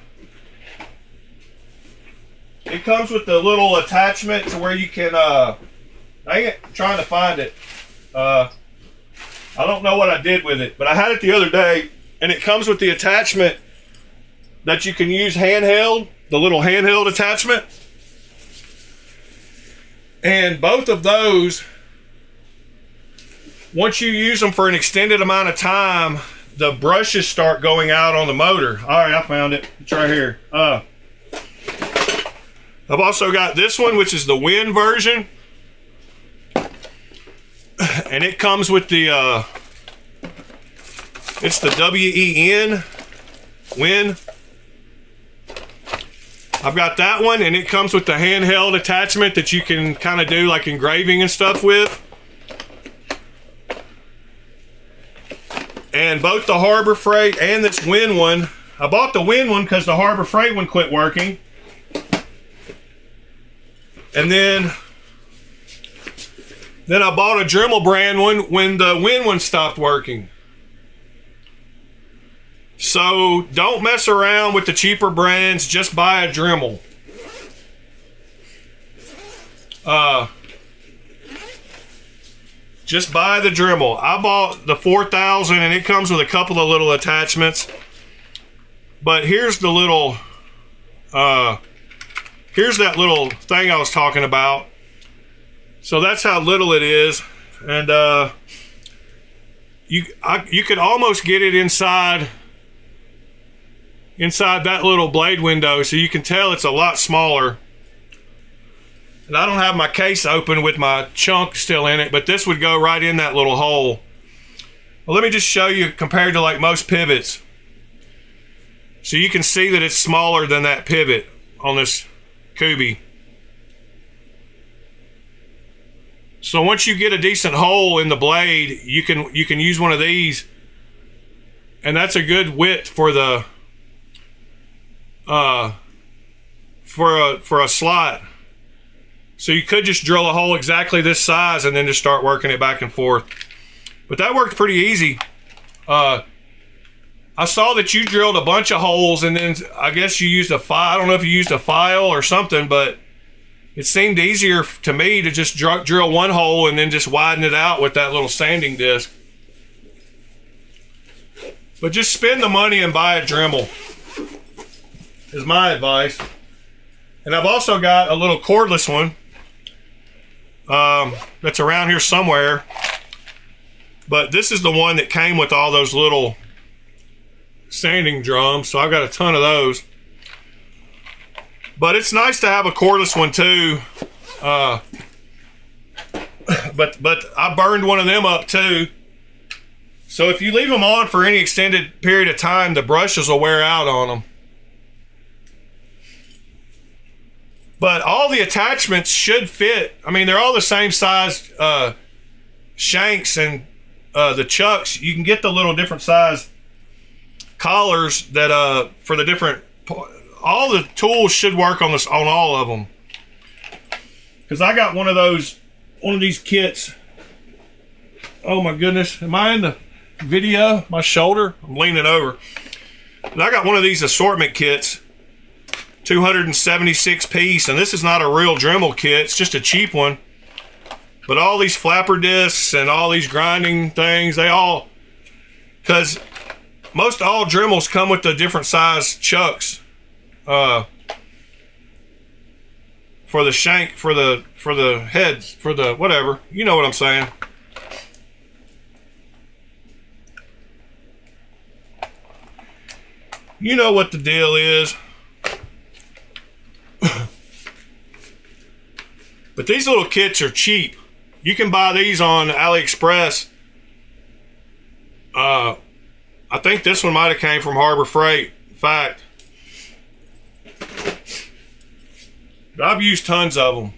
It comes with the little attachment to where you can, dang it, I'm trying to find it. I don't know what I did with it, but I had it the other day, and it comes with the attachment that you can use handheld, the little handheld attachment. And both of those, once you use them for an extended amount of time, the brushes start going out on the motor. All right, I found it. It's right here. I've also got this one, which is the Win version. And it comes with the, it's the WEN Win. I've got that one, and it comes with the handheld attachment that you can kind of do like engraving and stuff with. And both the Harbor Freight and this Win one, I bought the Win one because the Harbor Freight one quit working. And then I bought a Dremel brand one when the Win one stopped working. So don't mess around with the cheaper brands. Just buy a Dremel. Just buy the Dremel. I bought the 4000, and it comes with a couple of little attachments. But here's the little. Here's that little thing I was talking about. So that's how little it is, and you could almost get it inside. inside that little blade window, so you can tell it's a lot smaller. And I don't have my case open with my chunk still in it, but this would go right in that little hole. Well, let me just show you compared to like most pivots. So you can see that it's smaller than that pivot on this Kubi. So once you get a decent hole in the blade, you can use one of these, and that's a good width for the for a slot. So you could just drill a hole exactly this size and then just start working it back and forth. But that worked pretty easy. I saw that you drilled a bunch of holes, and then I guess you used a file. I don't know if you used a file or something, but it seemed easier to me to just drill one hole and then just widen it out with that little sanding disc. But just spend the money and buy a Dremel is my advice. And I've also got a little cordless one that's around here somewhere. But this is the one that came with all those little sanding drums, so I've got a ton of those. But it's nice to have a cordless one too. But I burned one of them up too. So if you leave them on for any extended period of time, the brushes will wear out on them. But all the attachments should fit. I mean, they're all the same size shanks, and the chucks. You can get the little different size collars that for the different. All the tools should work on all of them. Because I got one of these kits. Oh my goodness, am I in the video? My shoulder, I'm leaning over. And I got one of these assortment kits, 276 piece, and this is not a real Dremel kit, it's just a cheap one. But all these flapper discs and all these grinding things, because most all Dremels come with the different size chucks for the shank, for the heads, for the whatever, you know what I'm saying. You know what the deal is. But these little kits are cheap. You can buy these on AliExpress. I think this one might have came from Harbor Freight. In fact, I've used tons of them.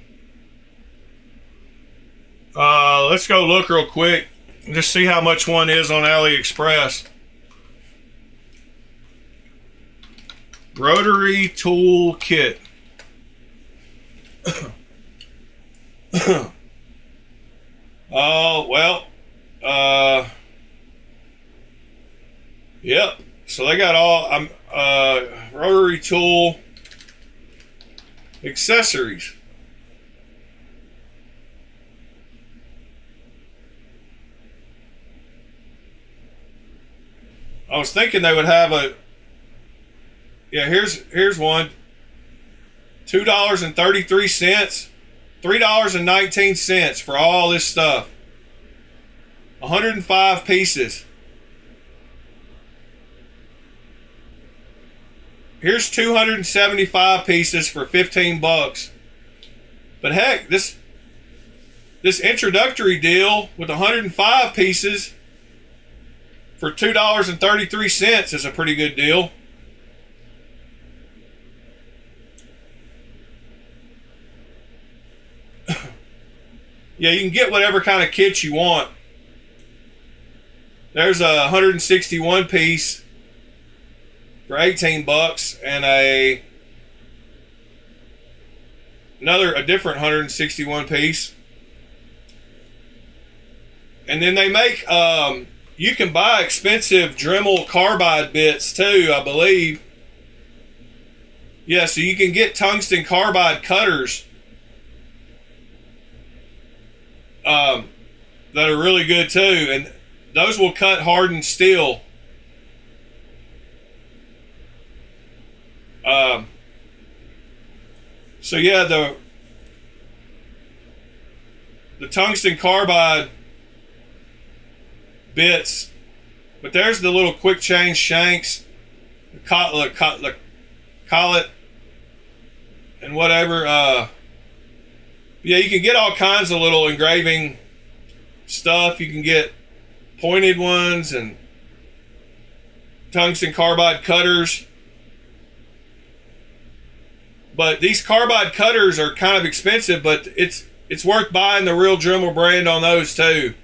Let's go look real quick and just see how much one is on AliExpress. Rotary tool kit. Oh, well, yep. So they got all rotary tool accessories. I was thinking they would have here's one. $2.33, $3.19 for all this stuff. 105 pieces. Here's 275 pieces for 15 bucks. But heck, this introductory deal with 105 pieces for $2.33 is a pretty good deal. Yeah, you can get whatever kind of kit you want. There's a 161 piece for 18 bucks and a different 161 piece. And then they make you can buy expensive Dremel carbide bits too, I believe. Yeah, so you can get tungsten carbide cutters that are really good too, and those will cut hardened steel. So yeah, the tungsten carbide bits, but there's the little quick change shanks. collet and whatever. Yeah, you can get all kinds of little engraving stuff. You can get pointed ones and tungsten carbide cutters. But these carbide cutters are kind of expensive, but it's worth buying the real Dremel brand on those too,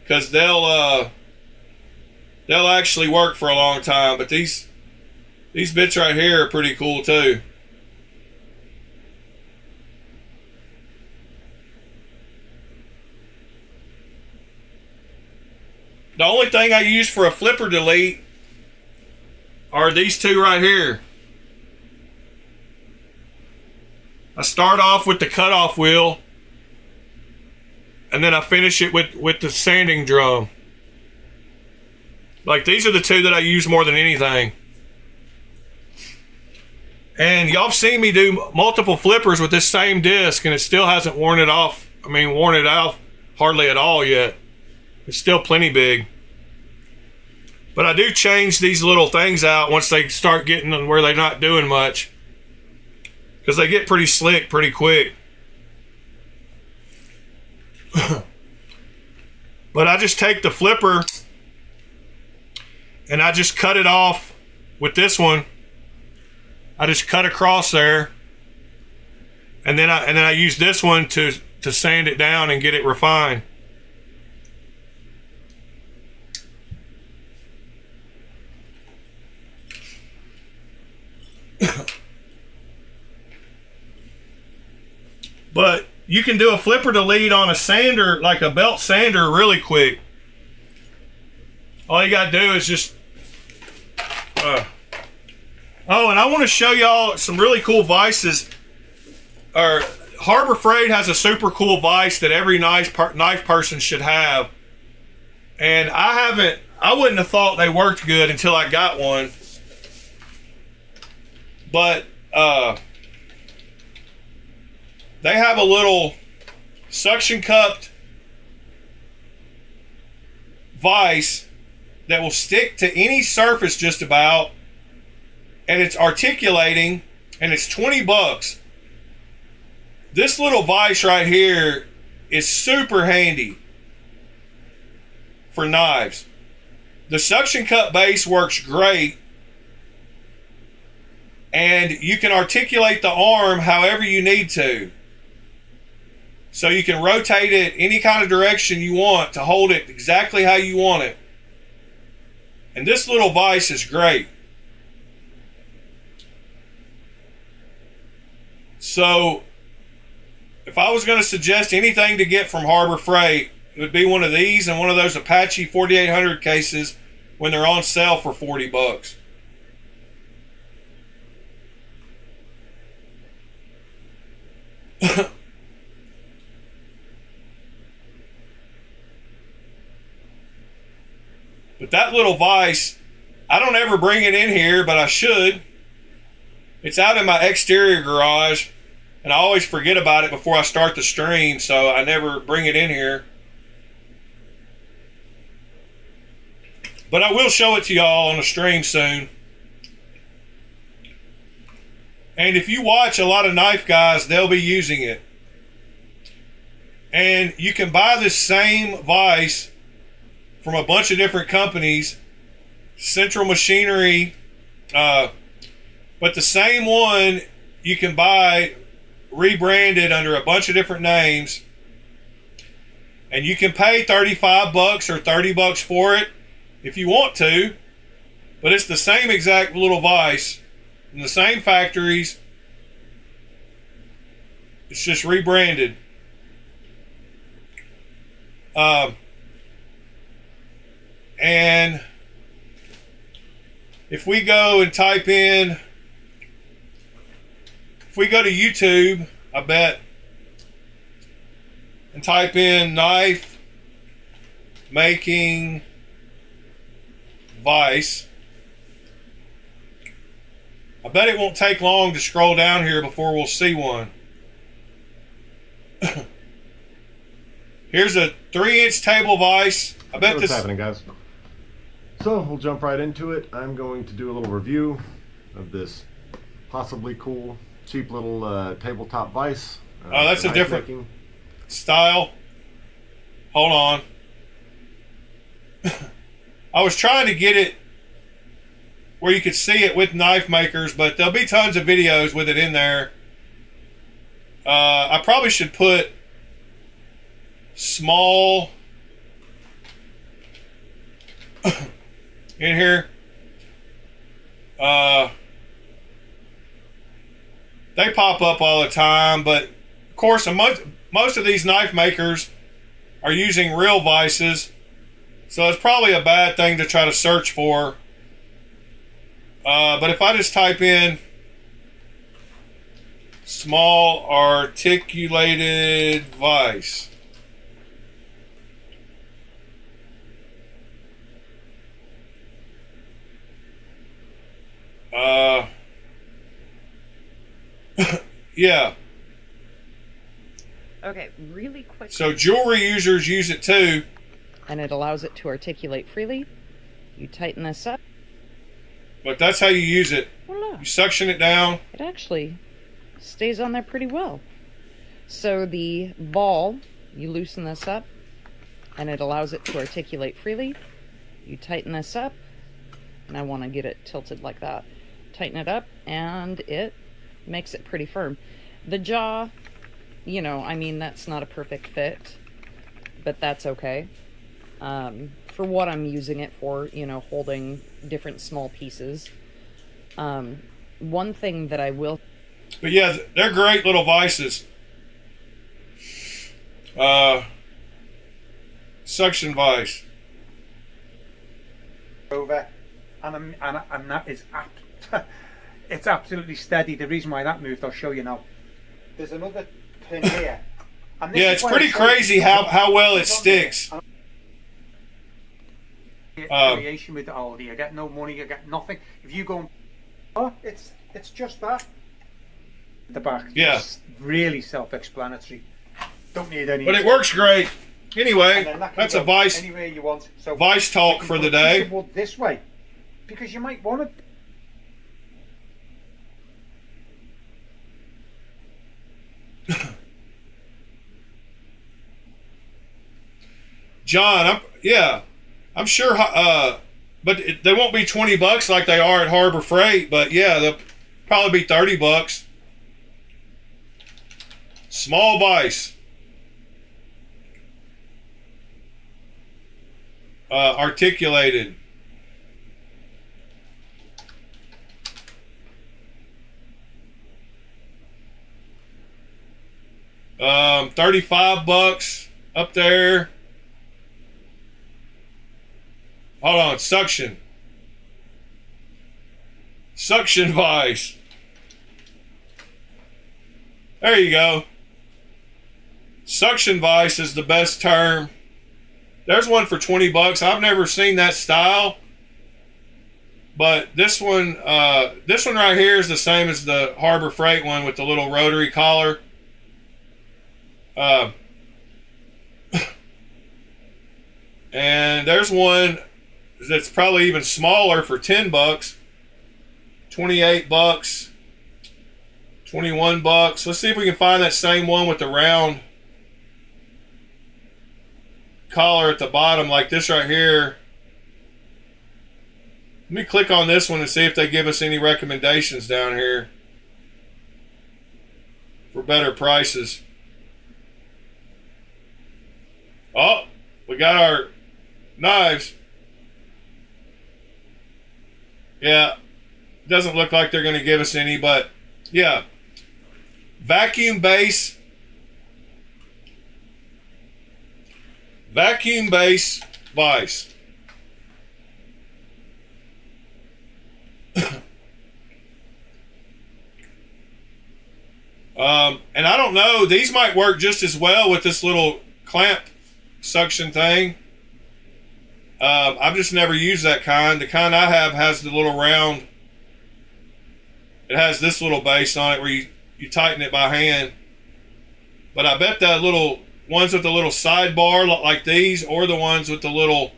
because they'll actually work for a long time. But these bits right here are pretty cool too. The only thing I use for a flipper delete are these two right here. I start off with the cutoff wheel, and then I finish it with the sanding drum. Like, these are the two that I use more than anything. And y'all have seen me do multiple flippers with this same disc, and it still hasn't worn it off. I mean, worn it out hardly at all yet. It's still plenty big. But I do change these little things out once they start getting where they're not doing much, because they get pretty slick pretty quick. But I just take the flipper and I just cut it off with this one. I just cut across there, and then I use this one to sand it down and get it refined. But you can do a flipper delete on a sander, like a belt sander, really quick. All you gotta do is just oh, and I want to show y'all some really cool vices. Harbor Freight has a super cool vise that every knife person should have, and I wouldn't have thought they worked good until I got one. But they have a little suction cupped vise that will stick to any surface just about, and it's articulating, and it's $20. This little vise right here is super handy for knives. The suction cup base works great, and you can articulate the arm however you need to. So you can rotate it any kind of direction you want to hold it exactly how you want it. And this little vise is great. So if I was going to suggest anything to get from Harbor Freight, it would be one of these and one of those Apache 4800 cases when they're on sale for $40. But that little vise, I don't ever bring it in here, but I should. It's out in my exterior garage, and I always forget about it before I start the stream, so I never bring it in here. But I will show it to y'all on the stream soon. And if you watch a lot of knife guys, they'll be using it. And you can buy this same vise from a bunch of different companies, Central Machinery, but the same one you can buy rebranded under a bunch of different names, and you can pay $35 or $30 for it if you want to, but it's the same exact little vise in the same factories. It's just rebranded. And if we go and type in, if we go to YouTube, I bet, and type in knife making vise, I bet it won't take long to scroll down here before we'll see one. Here's a 3-inch table vise. I bet What's this happening, guys? So we'll jump right into it. I'm going to do a little review of this possibly cool, cheap little tabletop vise. Oh, that's a different style. Hold on. I was trying to get it where you could see it with knife makers, but there'll be tons of videos with it in there. I probably should put small in here. They pop up all the time, but of course most of these knife makers are using real vices, so it's probably a bad thing to try to search for. But if I just type in small articulated vice, yeah. Okay, really quick. So jewelry users use it too. And it allows it to articulate freely. You tighten this up. But that's how you use it. Voila. You suction it down. It actually stays on there pretty well. So the ball, you loosen this up, and it allows it to articulate freely. You tighten this up, and I want to get it tilted like that. Tighten it up, and it makes it pretty firm. The jaw, you know, I mean, that's not a perfect fit, but that's okay. For what I'm using it for, you know, holding different small pieces. One thing that I will... But yeah, they're great little vices. Suction vice. Over, and that is it's absolutely steady. The reason why that moved, I'll show you now. There's another pin here. And Yeah, it's pretty crazy how well it sticks. Creation with all you get no money, you get nothing. If you go, oh, it's just that. The back, yeah, it's really self-explanatory. Don't need any. But it works great. Anyway, that's a vice. Anywhere you want. So vice talk for the day. This way, because you might want to. John, I'm sure, but they won't be $20 like they are at Harbor Freight. But yeah, they'll probably be $30. Small vice, articulated. $35 up there. Hold on, suction vice. There you go. Suction vice is the best term. There's one for $20. I've never seen that style, but this one right here is the same as the Harbor Freight one with the little rotary collar. And there's one that's probably even smaller for $10, $28, $21. Let's see if we can find that same one with the round collar at the bottom, like this right here. Let me click on this one and see if they give us any recommendations down here for better prices. Oh, we got our knives. Yeah, doesn't look like they're going to give us any, but yeah. Vacuum base vice. And I don't know, these might work just as well with this little clamp suction thing. I've just never used that kind. The kind I have has the little round. It has this little base on it where you tighten it by hand. But I bet that little ones with the little sidebar like these, or the ones with the little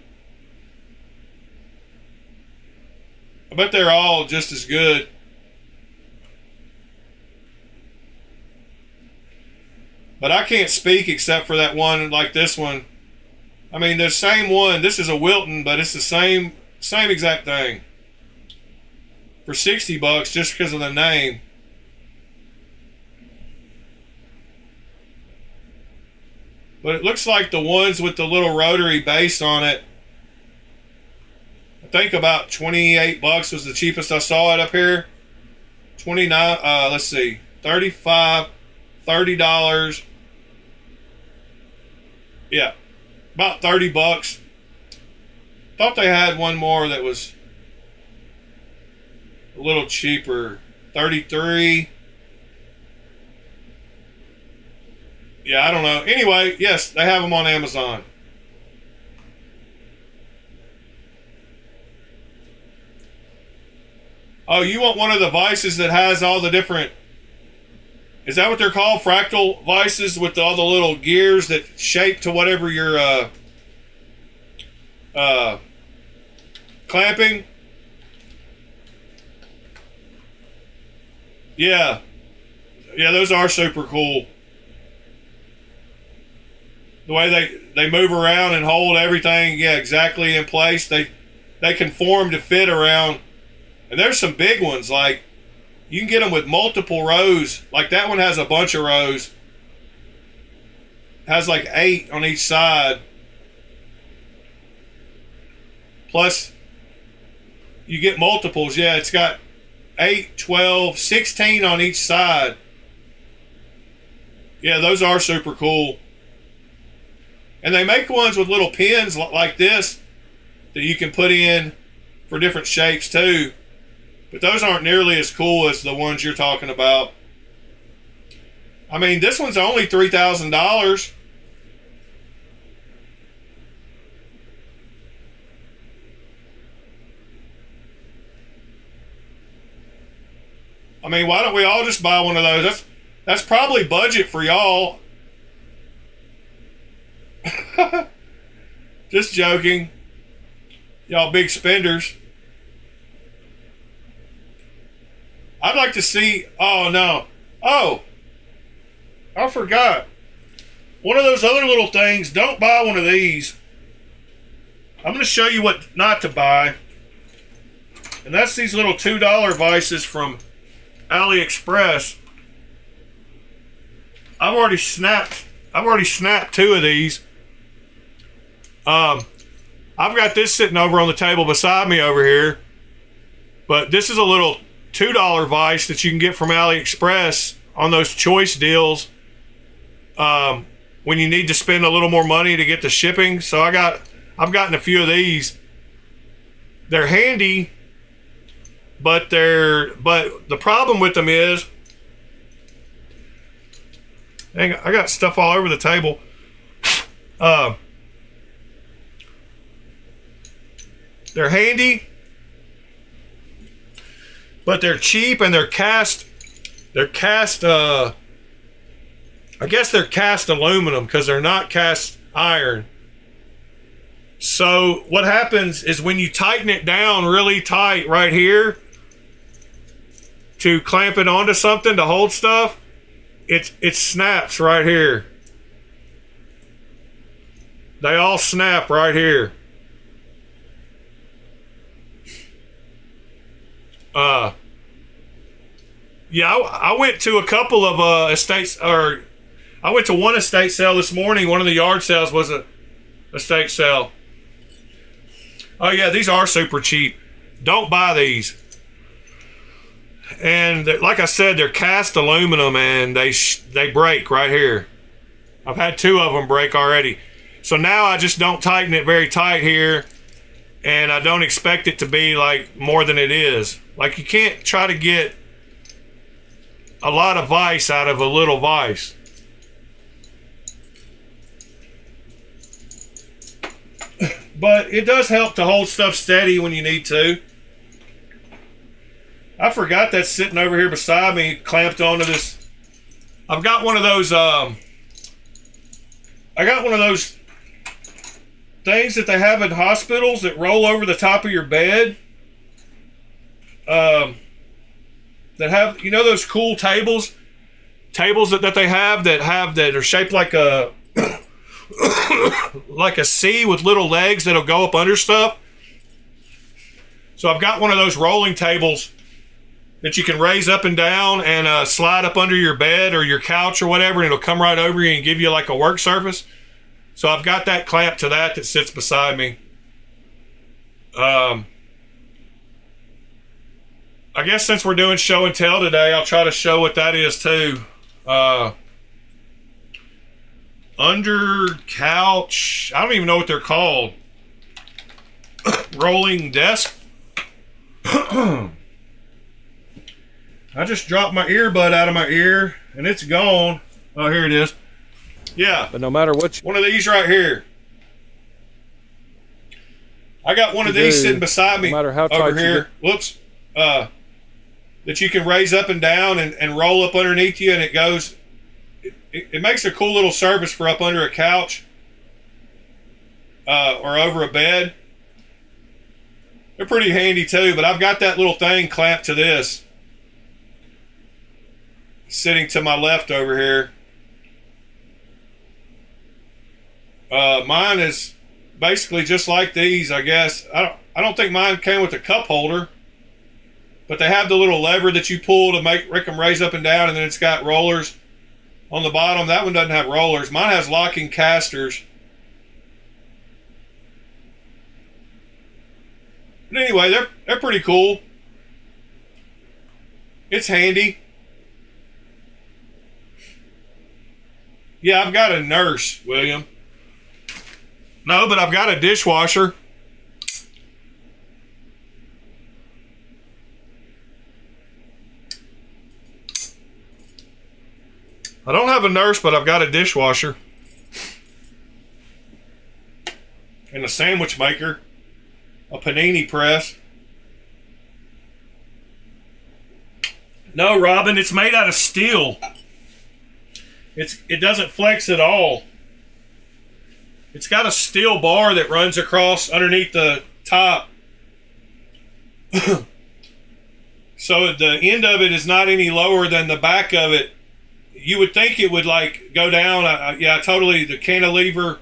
I bet they're all just as good. But I can't speak except for that one, like this one. I mean, the same one. This is a Wilton, but it's the same exact thing. For $60 just because of the name. But it looks like the ones with the little rotary base on it, I think about $28 was the cheapest I saw it up here. 29, let's see, 35, $30. Yeah, about $30. Thought they had one more that was a little cheaper, 33. Yeah, I don't know. Anyway, yes, they have them on Amazon. Oh, you want one of the vices that has all the different... Is that what they're called? Fractal vices with all the little gears that shape to whatever you're clamping? Yeah. Yeah, those are super cool. The way they move around and hold everything, yeah, exactly in place. They conform to fit around. And there's some big ones, like you can get them with multiple rows. Like that one has a bunch of rows. Has like 8 on each side. Plus, you get multiples. Yeah, it's got 8, 12, 16 on each side. Yeah, those are super cool. And they make ones with little pins like this that you can put in for different shapes too. But those aren't nearly as cool as the ones you're talking about. I mean, this one's only $3,000. I mean, why don't we all just buy one of those? That's probably budget for y'all. Just joking. Y'all big spenders. I'd like to see... Oh, no. Oh. I forgot. One of those other little things. Don't buy one of these. I'm going to show you what not to buy. And that's these little $2 vices from AliExpress. I've already snapped 2 of these. I've got this sitting over on the table beside me over here. But this is a little $2 vice that you can get from AliExpress on those choice deals when you need to spend a little more money to get the shipping. So I've gotten a few of these. They're handy, but the problem with them is, dang, I got stuff all over the table. They're handy, but they're cheap and they're cast. I guess they're cast aluminum because they're not cast iron. So what happens is when you tighten it down really tight right here to clamp it onto something to hold stuff, it snaps right here. They all snap right here. Yeah, I went to a couple of estates, or I went to one estate sale this morning. One of the yard sales was a estate sale. Oh yeah, these are super cheap. Don't buy these. And like I said, they're cast aluminum and they break right here. I've had 2 of them break already. So now I just don't tighten it very tight here, and I don't expect it to be like more than it is. Like you can't try to get a lot of vice out of a little vice. But it does help to hold stuff steady when you need to. I forgot that's sitting over here beside me, clamped onto this. I've got one of those, I got one of those things that they have in hospitals that roll over the top of your bed. that have, you know, those cool tables that they have that are shaped like a like a C with little legs that'll go up under stuff. So I've got one of those rolling tables that you can raise up and down and slide up under your bed or your couch or whatever, and it'll come right over you and give you like a work surface. So I've got that clamped to that sits beside me. I guess since we're doing show and tell today, I'll try to show what that is too. Under couch, I don't even know what they're called. Rolling desk. I just dropped my earbud out of my ear and it's gone. Oh, here it is. Yeah. But no matter what one of these right here. I got one of these sitting beside me, no matter how tight over here. Whoops. That you can raise up and down and roll up underneath you, and it goes. It makes a cool little surface for up under a couch or over a bed. They're pretty handy too, but I've got that little thing clamped to this, sitting to my left over here. Mine is basically just like these, I guess. I don't think mine came with a cup holder, but they have the little lever that you pull to make them raise up and down, and then it's got rollers on the bottom. That one doesn't have rollers. Mine has locking casters. But anyway, they're pretty cool. It's handy. Yeah, I've got a nurse, William. No, but I've got a dishwasher. I don't have a nurse, but I've got a dishwasher. And a sandwich maker. A panini press. No, Robin, it's made out of steel. It doesn't flex at all. It's got a steel bar that runs across underneath the top. So the end of it is not any lower than the back of it. You would think it would like go down. Yeah, totally. The cantilever.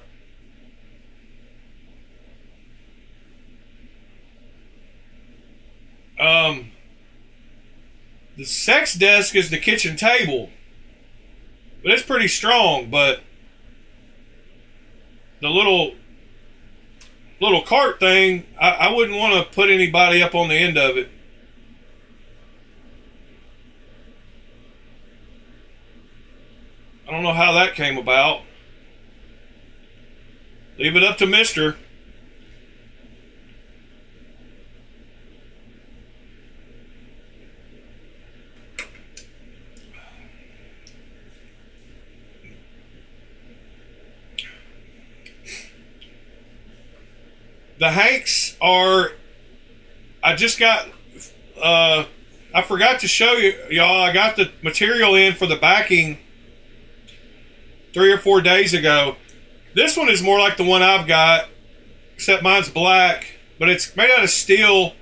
The sex desk is the kitchen table. But it's pretty strong, but the little cart thing, I wouldn't want to put anybody up on the end of it. I don't know how that came about. Leave it up to Mister. The Hanks are, I just got, I forgot to show y'all, I got the material in for the backing 3 or 4 days ago. This one is more like the one I've got, except mine's black, but it's made out of steel,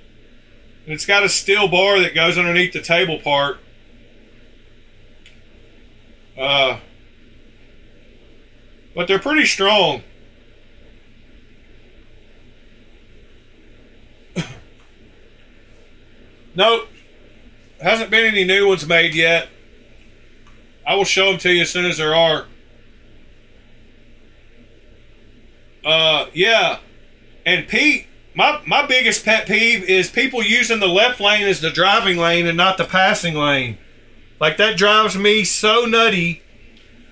and it's got a steel bar that goes underneath the table part. But they're pretty strong. Nope. Hasn't been any new ones made yet. I will show them to you as soon as there are. Yeah. And Pete, my biggest pet peeve is people using the left lane as the driving lane and not the passing lane. Like, that drives me so nutty.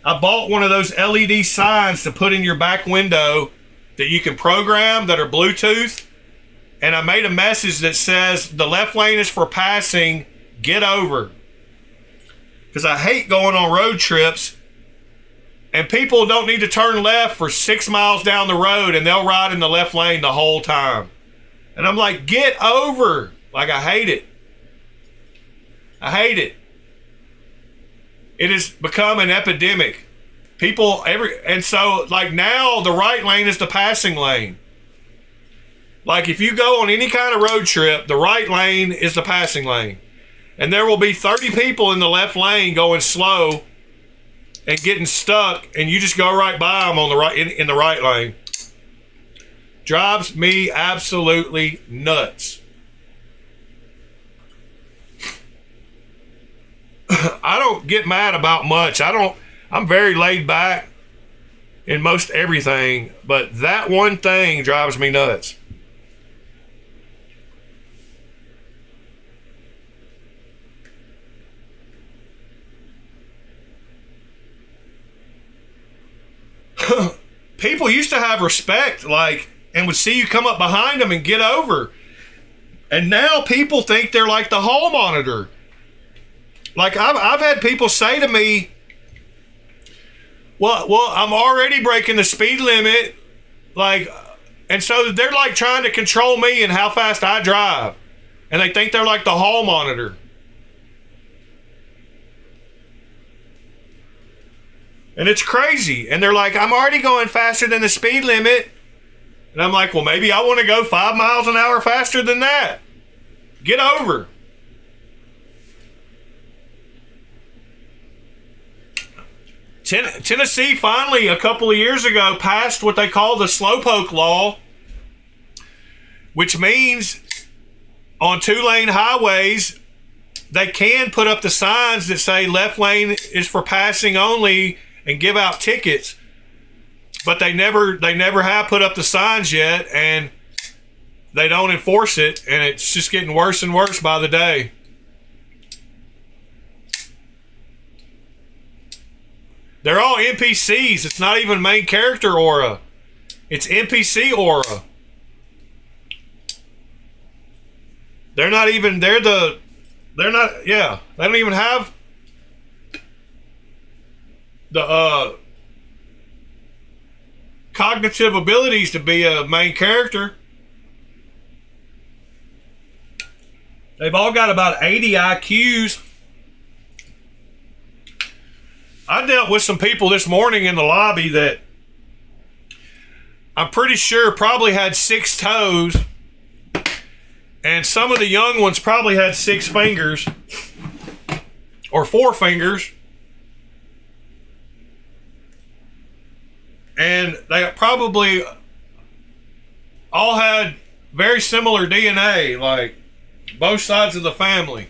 I bought one of those LED signs to put in your back window that you can program that are Bluetooth. And I made a message that says, the left lane is for passing, get over. Because I hate going on road trips and people don't need to turn left for 6 miles down the road and they'll ride in the left lane the whole time. And I'm like, get over. Like, I hate it. I hate it. It has become an epidemic. And so, like, now the right lane is the passing lane. Like if you go on any kind of road trip, the right lane is the passing lane. And there will be 30 people in the left lane going slow and getting stuck, and you just go right by them on the right in the right lane. Drives me absolutely nuts. I don't get mad about much. I'm very laid back in most everything, but that one thing drives me nuts. People used to have respect, like, and would see you come up behind them and get over. And now people think they're like the hall monitor. Like I've had people say to me, well, I'm already breaking the speed limit, like, and so they're like trying to control me and how fast I drive, and they think they're like the hall monitor. And it's crazy. And they're like, I'm already going faster than the speed limit. And I'm like, well, maybe I want to go 5 miles an hour faster than that. Get over. Tennessee finally, a couple of years ago, passed what they call the slowpoke law, which means on 2-lane highways, they can put up the signs that say left lane is for passing only and give out tickets, but they never have put up the signs yet, and they don't enforce it, and it's just getting worse and worse by the day. They're all NPCs. It's not even main character aura. It's NPC aura. They don't even have the cognitive abilities to be a main character. They've all got about 80 IQs. I dealt with some people this morning in the lobby that I'm pretty sure probably had 6 toes, and some of the young ones probably had 6 fingers or 4 fingers, and they probably all had very similar DNA, like both sides of the family.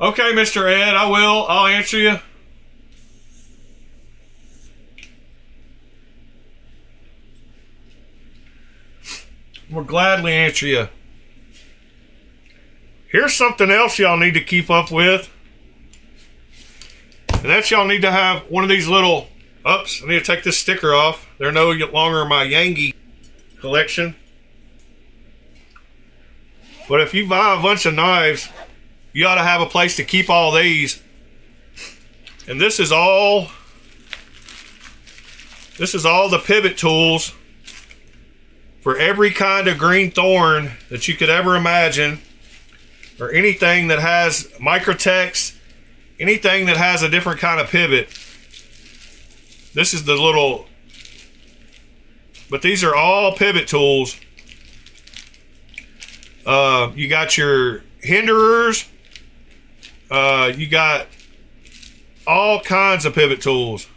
Okay, Mr. Ed, I'll answer you. We'll gladly answer you. Here's something else y'all need to keep up with. And that's y'all need to have one of these little... Oops, I need to take this sticker off. They're no longer in my Yankee collection. But if you buy a bunch of knives, you ought to have a place to keep all these. And this is all the pivot tools for every kind of green thorn that you could ever imagine, or anything that has microtext, anything that has a different kind of pivot. This is the little, but these are all pivot tools. You got your hinderers. You got all kinds of pivot tools.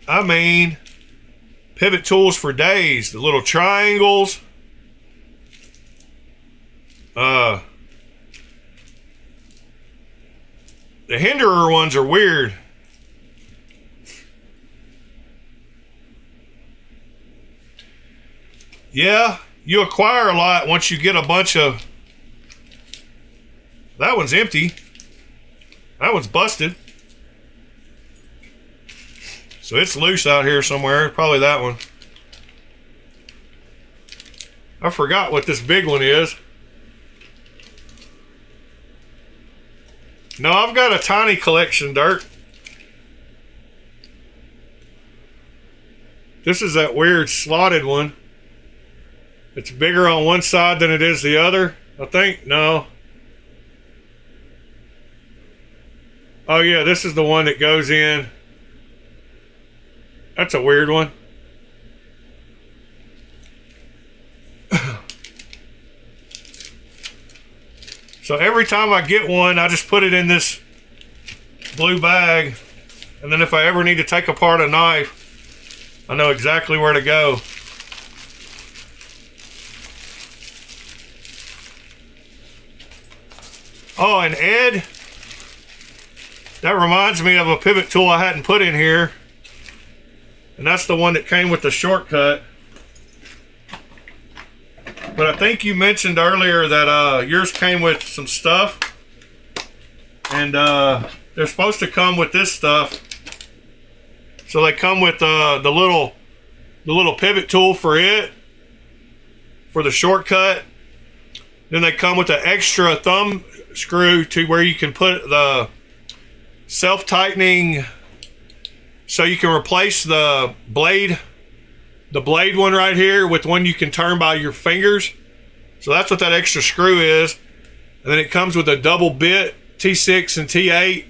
I mean, pivot tools for days. The little triangles. The hinderer ones are weird. Yeah, you acquire a lot once you get a bunch of... That one's empty. That one's busted. So it's loose out here somewhere. Probably that one. I forgot what this big one is. No, I've got a tiny collection, Dirt. This is that weird slotted one. It's bigger on one side than it is the other, I think. No. Oh yeah, this is the one that goes in. That's a weird one. So every time I get one, I just put it in this blue bag, and then if I ever need to take apart a knife, I know exactly where to go. Oh, and Ed, that reminds me of a pivot tool I hadn't put in here, and that's the one that came with the shortcut. But I think you mentioned earlier that yours came with some stuff, and they're supposed to come with this stuff. So they come with the little pivot tool for it, for the shortcut. Then they come with an extra thumb screw to where you can put the self-tightening, so you can replace the blade one right here with one you can turn by your fingers. So that's what that extra screw is. And then it comes with a double bit T6 and T8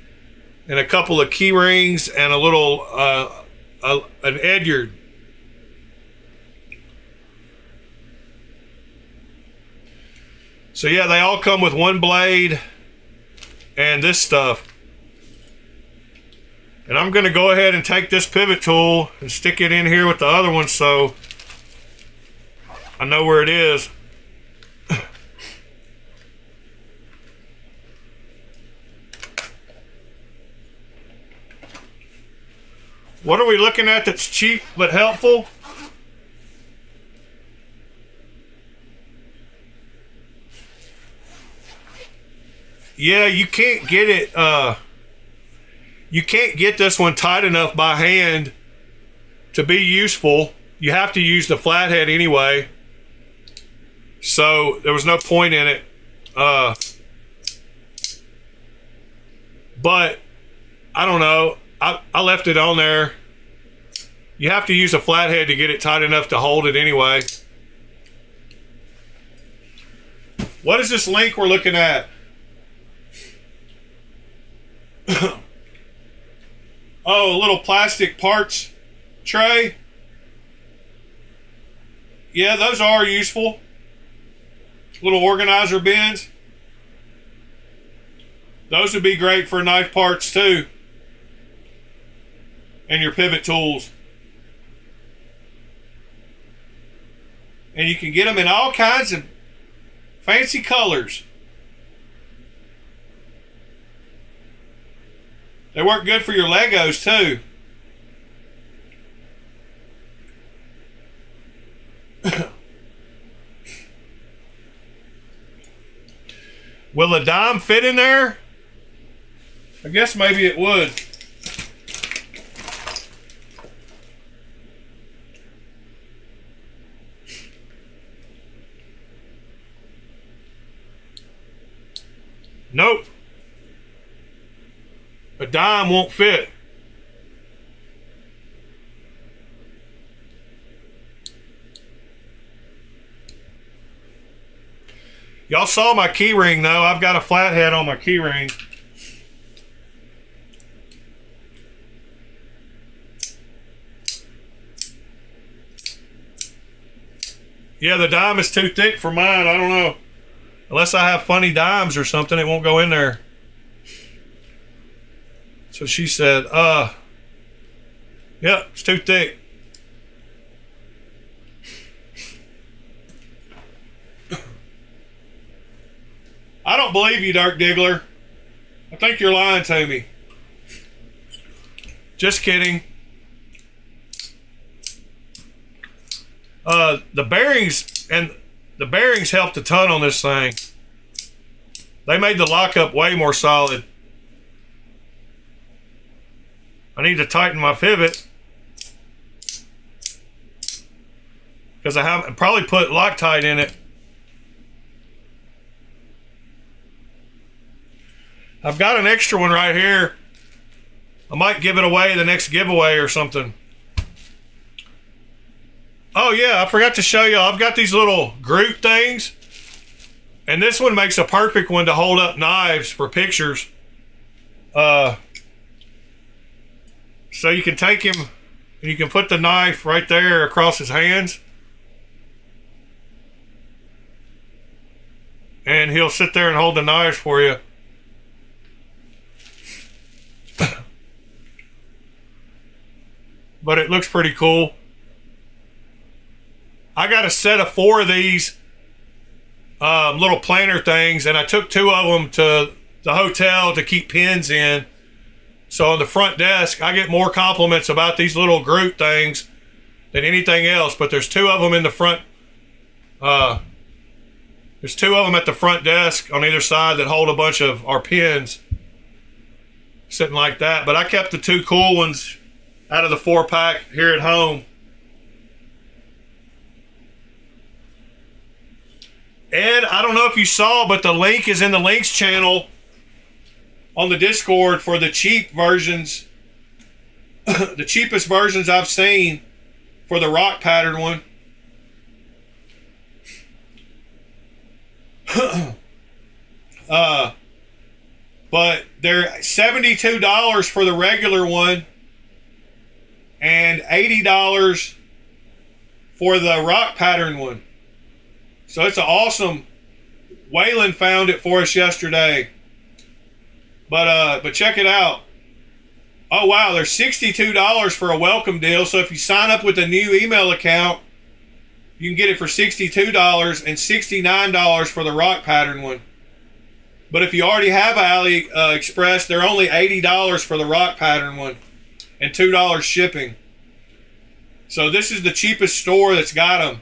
and a couple of key rings and a little an Edyard. So yeah, they all come with one blade and this stuff. And I'm going to go ahead and take this pivot tool and stick it in here with the other one so I know where it is. What are we looking at that's cheap but helpful? Yeah, you can't get it you can't get this one tight enough by hand to be useful. You have to use the flathead anyway. So there was no point in it. But I don't know. I left it on there. You have to use a flathead to get it tight enough to hold it anyway. What is this link we're looking at? Oh, a little plastic parts tray. Yeah, those are useful. Little organizer bins. Those would be great for knife parts too. And your pivot tools. And you can get them in all kinds of fancy colors. They work good for your Legos too. Will a dime fit in there? I guess maybe it would. Nope. A dime won't fit. Y'all saw my key ring though. I've got a flathead on my key ring. Yeah, the dime is too thick for mine. I don't know. Unless I have funny dimes or something, it won't go in there. So she said, yep, it's too thick. I don't believe you, Dark Diggler. I think you're lying to me. Just kidding. The bearings helped a ton on this thing. They made the lockup way more solid. I need to tighten my pivot because I haven't probably put Loctite in it. I've got an extra one right here. I might give it away the next giveaway or something. Oh yeah, I forgot to show you. I've got these little Groot things. And this one makes a perfect one to hold up knives for pictures. So you can take him and you can put the knife right there across his hands. And he'll sit there and hold the knives for you. But it looks pretty cool. I got a set of 4 of these little planter things, and I took 2 of them to the hotel to keep pins in. So on the front desk, I get more compliments about these little group things than anything else. But there's 2 of them in the front. There's 2 of them at the front desk on either side that hold a bunch of our pins, sitting like that. But I kept the 2 cool ones out of the 4-pack here at home. Ed, I don't know if you saw, but the link is in the links channel on the Discord for the cheap versions, the cheapest versions I've seen for the rock pattern one. But they're $72 for the regular one and $80 for the rock pattern one. So it's an awesome. Waylon found it for us yesterday. But check it out. Oh wow, there's $62 for a welcome deal. So if you sign up with a new email account, you can get it for $62 and $69 for the rock pattern one. But if you already have AliExpress, they're only $80 for the rock pattern one and $2 shipping. So this is the cheapest store that's got them.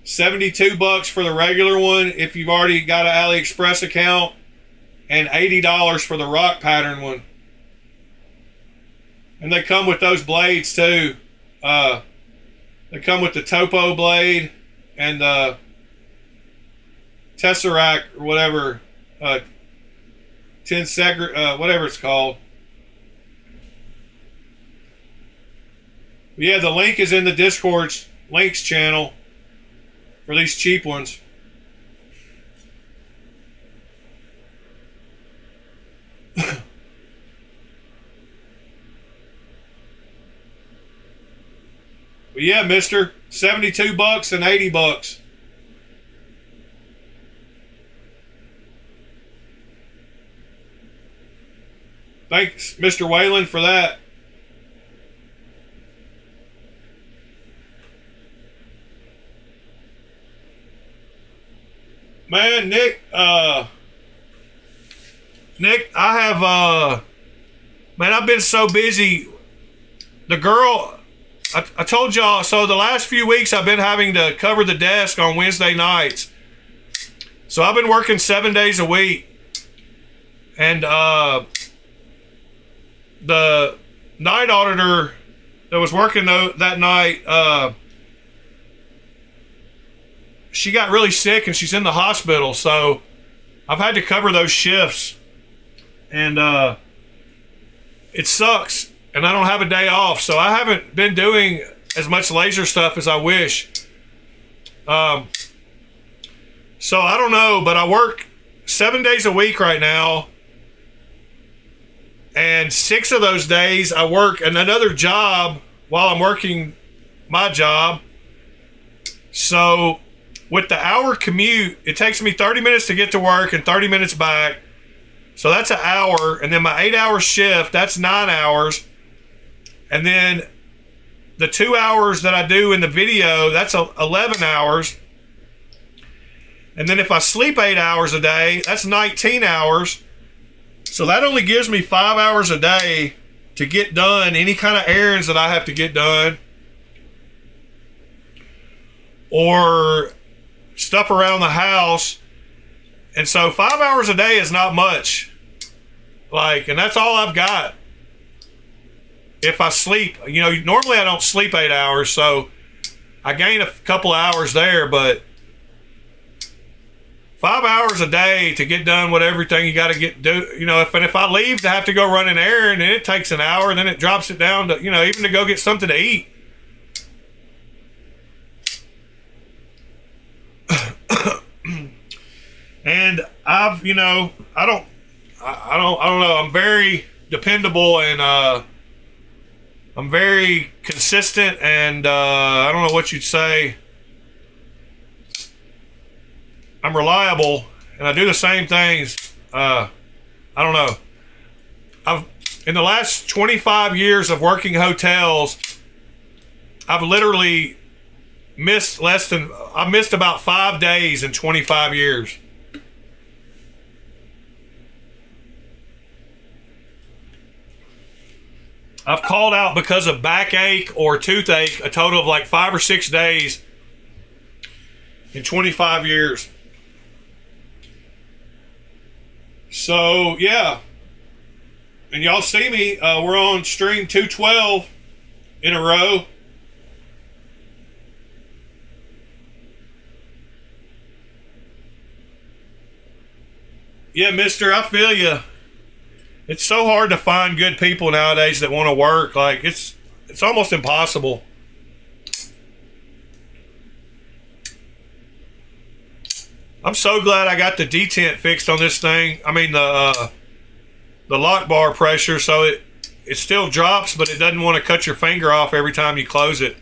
$72 for the regular one if you've already got an AliExpress account, and $80 for the rock pattern one. And they come with those blades too. They come with the topo blade and the tesseract or whatever, whatever it's called. But yeah, the link is in the Discord's links channel for these cheap ones. But yeah, mister, $72 and $80. Thanks, Mr. Whalen, for that. Man, Nick, I have, man, I've been so busy. The girl, I told y'all, so the last few weeks I've been having to cover the desk on Wednesday nights. So I've been working 7 days a week. And the night auditor that was working that night, she got really sick and she's in the hospital. So I've had to cover those shifts. And it sucks. And I don't have a day off, so I haven't been doing as much laser stuff as I wish. So I don't know, but I work 7 days a week right now. And 6 of those days I work another job while I'm working my job. So with the hour commute, it takes me 30 minutes to get to work and 30 minutes back. So that's an hour. And then my 8-hour shift, that's 9 hours. And then the 2 hours that I do in the video, that's 11 hours. And then if I sleep 8 hours a day, that's 19 hours. So that only gives me 5 hours a day to get done any kind of errands that I have to get done. Or stuff around the house. And so 5 hours a day is not much. And that's all I've got. If I sleep, normally I don't sleep 8 hours, so I gain a couple of hours there, but 5 hours a day to get done with everything you got to do. If I leave to have to go run an errand, and it takes an hour, and then it drops it down to, even to go get something to eat. And I've, I don't know. I'm very dependable and I'm very consistent and I don't know what you'd say. I'm reliable and I do the same things. I don't know. In the last 25 years of working hotels, I've literally missed about 5 days in 25 years. I've called out because of backache or toothache a total of like 5 or 6 days in 25 years. So, yeah. And y'all see me, we're on stream 212 in a row. Yeah, mister, I feel you. It's so hard to find good people nowadays that want to work. Like, it's almost impossible. I'm so glad I got the detent fixed on this thing. I mean, the lock bar pressure, so it still drops, but it doesn't want to cut your finger off every time you close it.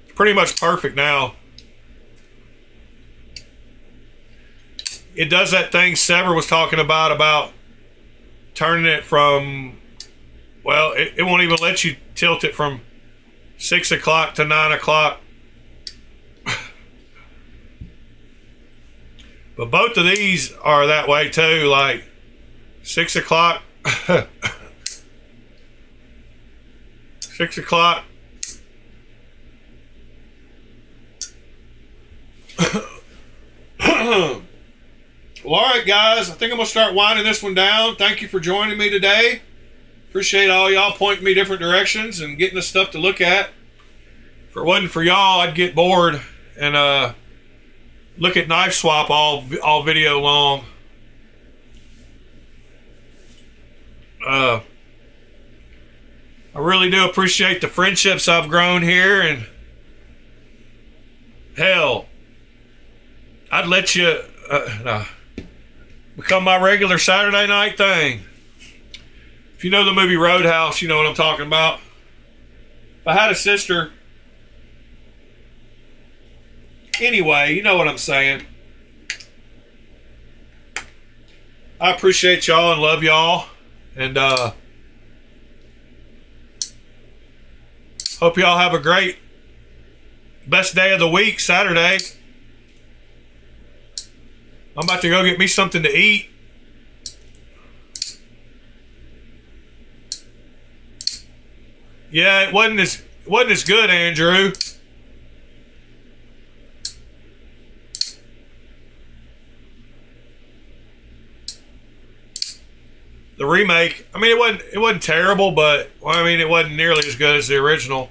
It's pretty much perfect now. It does that thing Sever was talking about turning it from, well, it won't even let you tilt it from 6 o'clock to 9 o'clock. But both of these are that way too, like 6 o'clock. 6 o'clock. Well, all right, guys. I think I'm going to start winding this one down. Thank you for joining me today. Appreciate all y'all pointing me different directions and getting us stuff to look at. If it wasn't for y'all, I'd get bored and look at knife swap all video long. I really do appreciate the friendships I've grown here, and hell, I'd let you become my regular Saturday night thing. If you know the movie Roadhouse, you know what I'm talking about. If I had a sister... Anyway, you know what I'm saying. I appreciate y'all and love y'all. And hope y'all have a great best day of the week, Saturday. I'm about to go get me something to eat. Yeah, it wasn't as good, Andrew. The remake, I mean, it wasn't terrible, but well, I mean, it wasn't nearly as good as the original.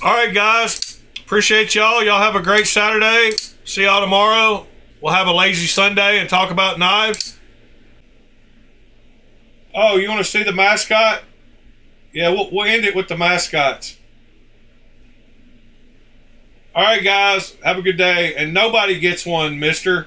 All right, guys. Appreciate y'all. Y'all have a great Saturday. See y'all tomorrow. We'll have a lazy Sunday and talk about knives. Oh, you want to see the mascot? Yeah, we'll end it with the mascots. All right, guys. Have a good day. And nobody gets one, mister.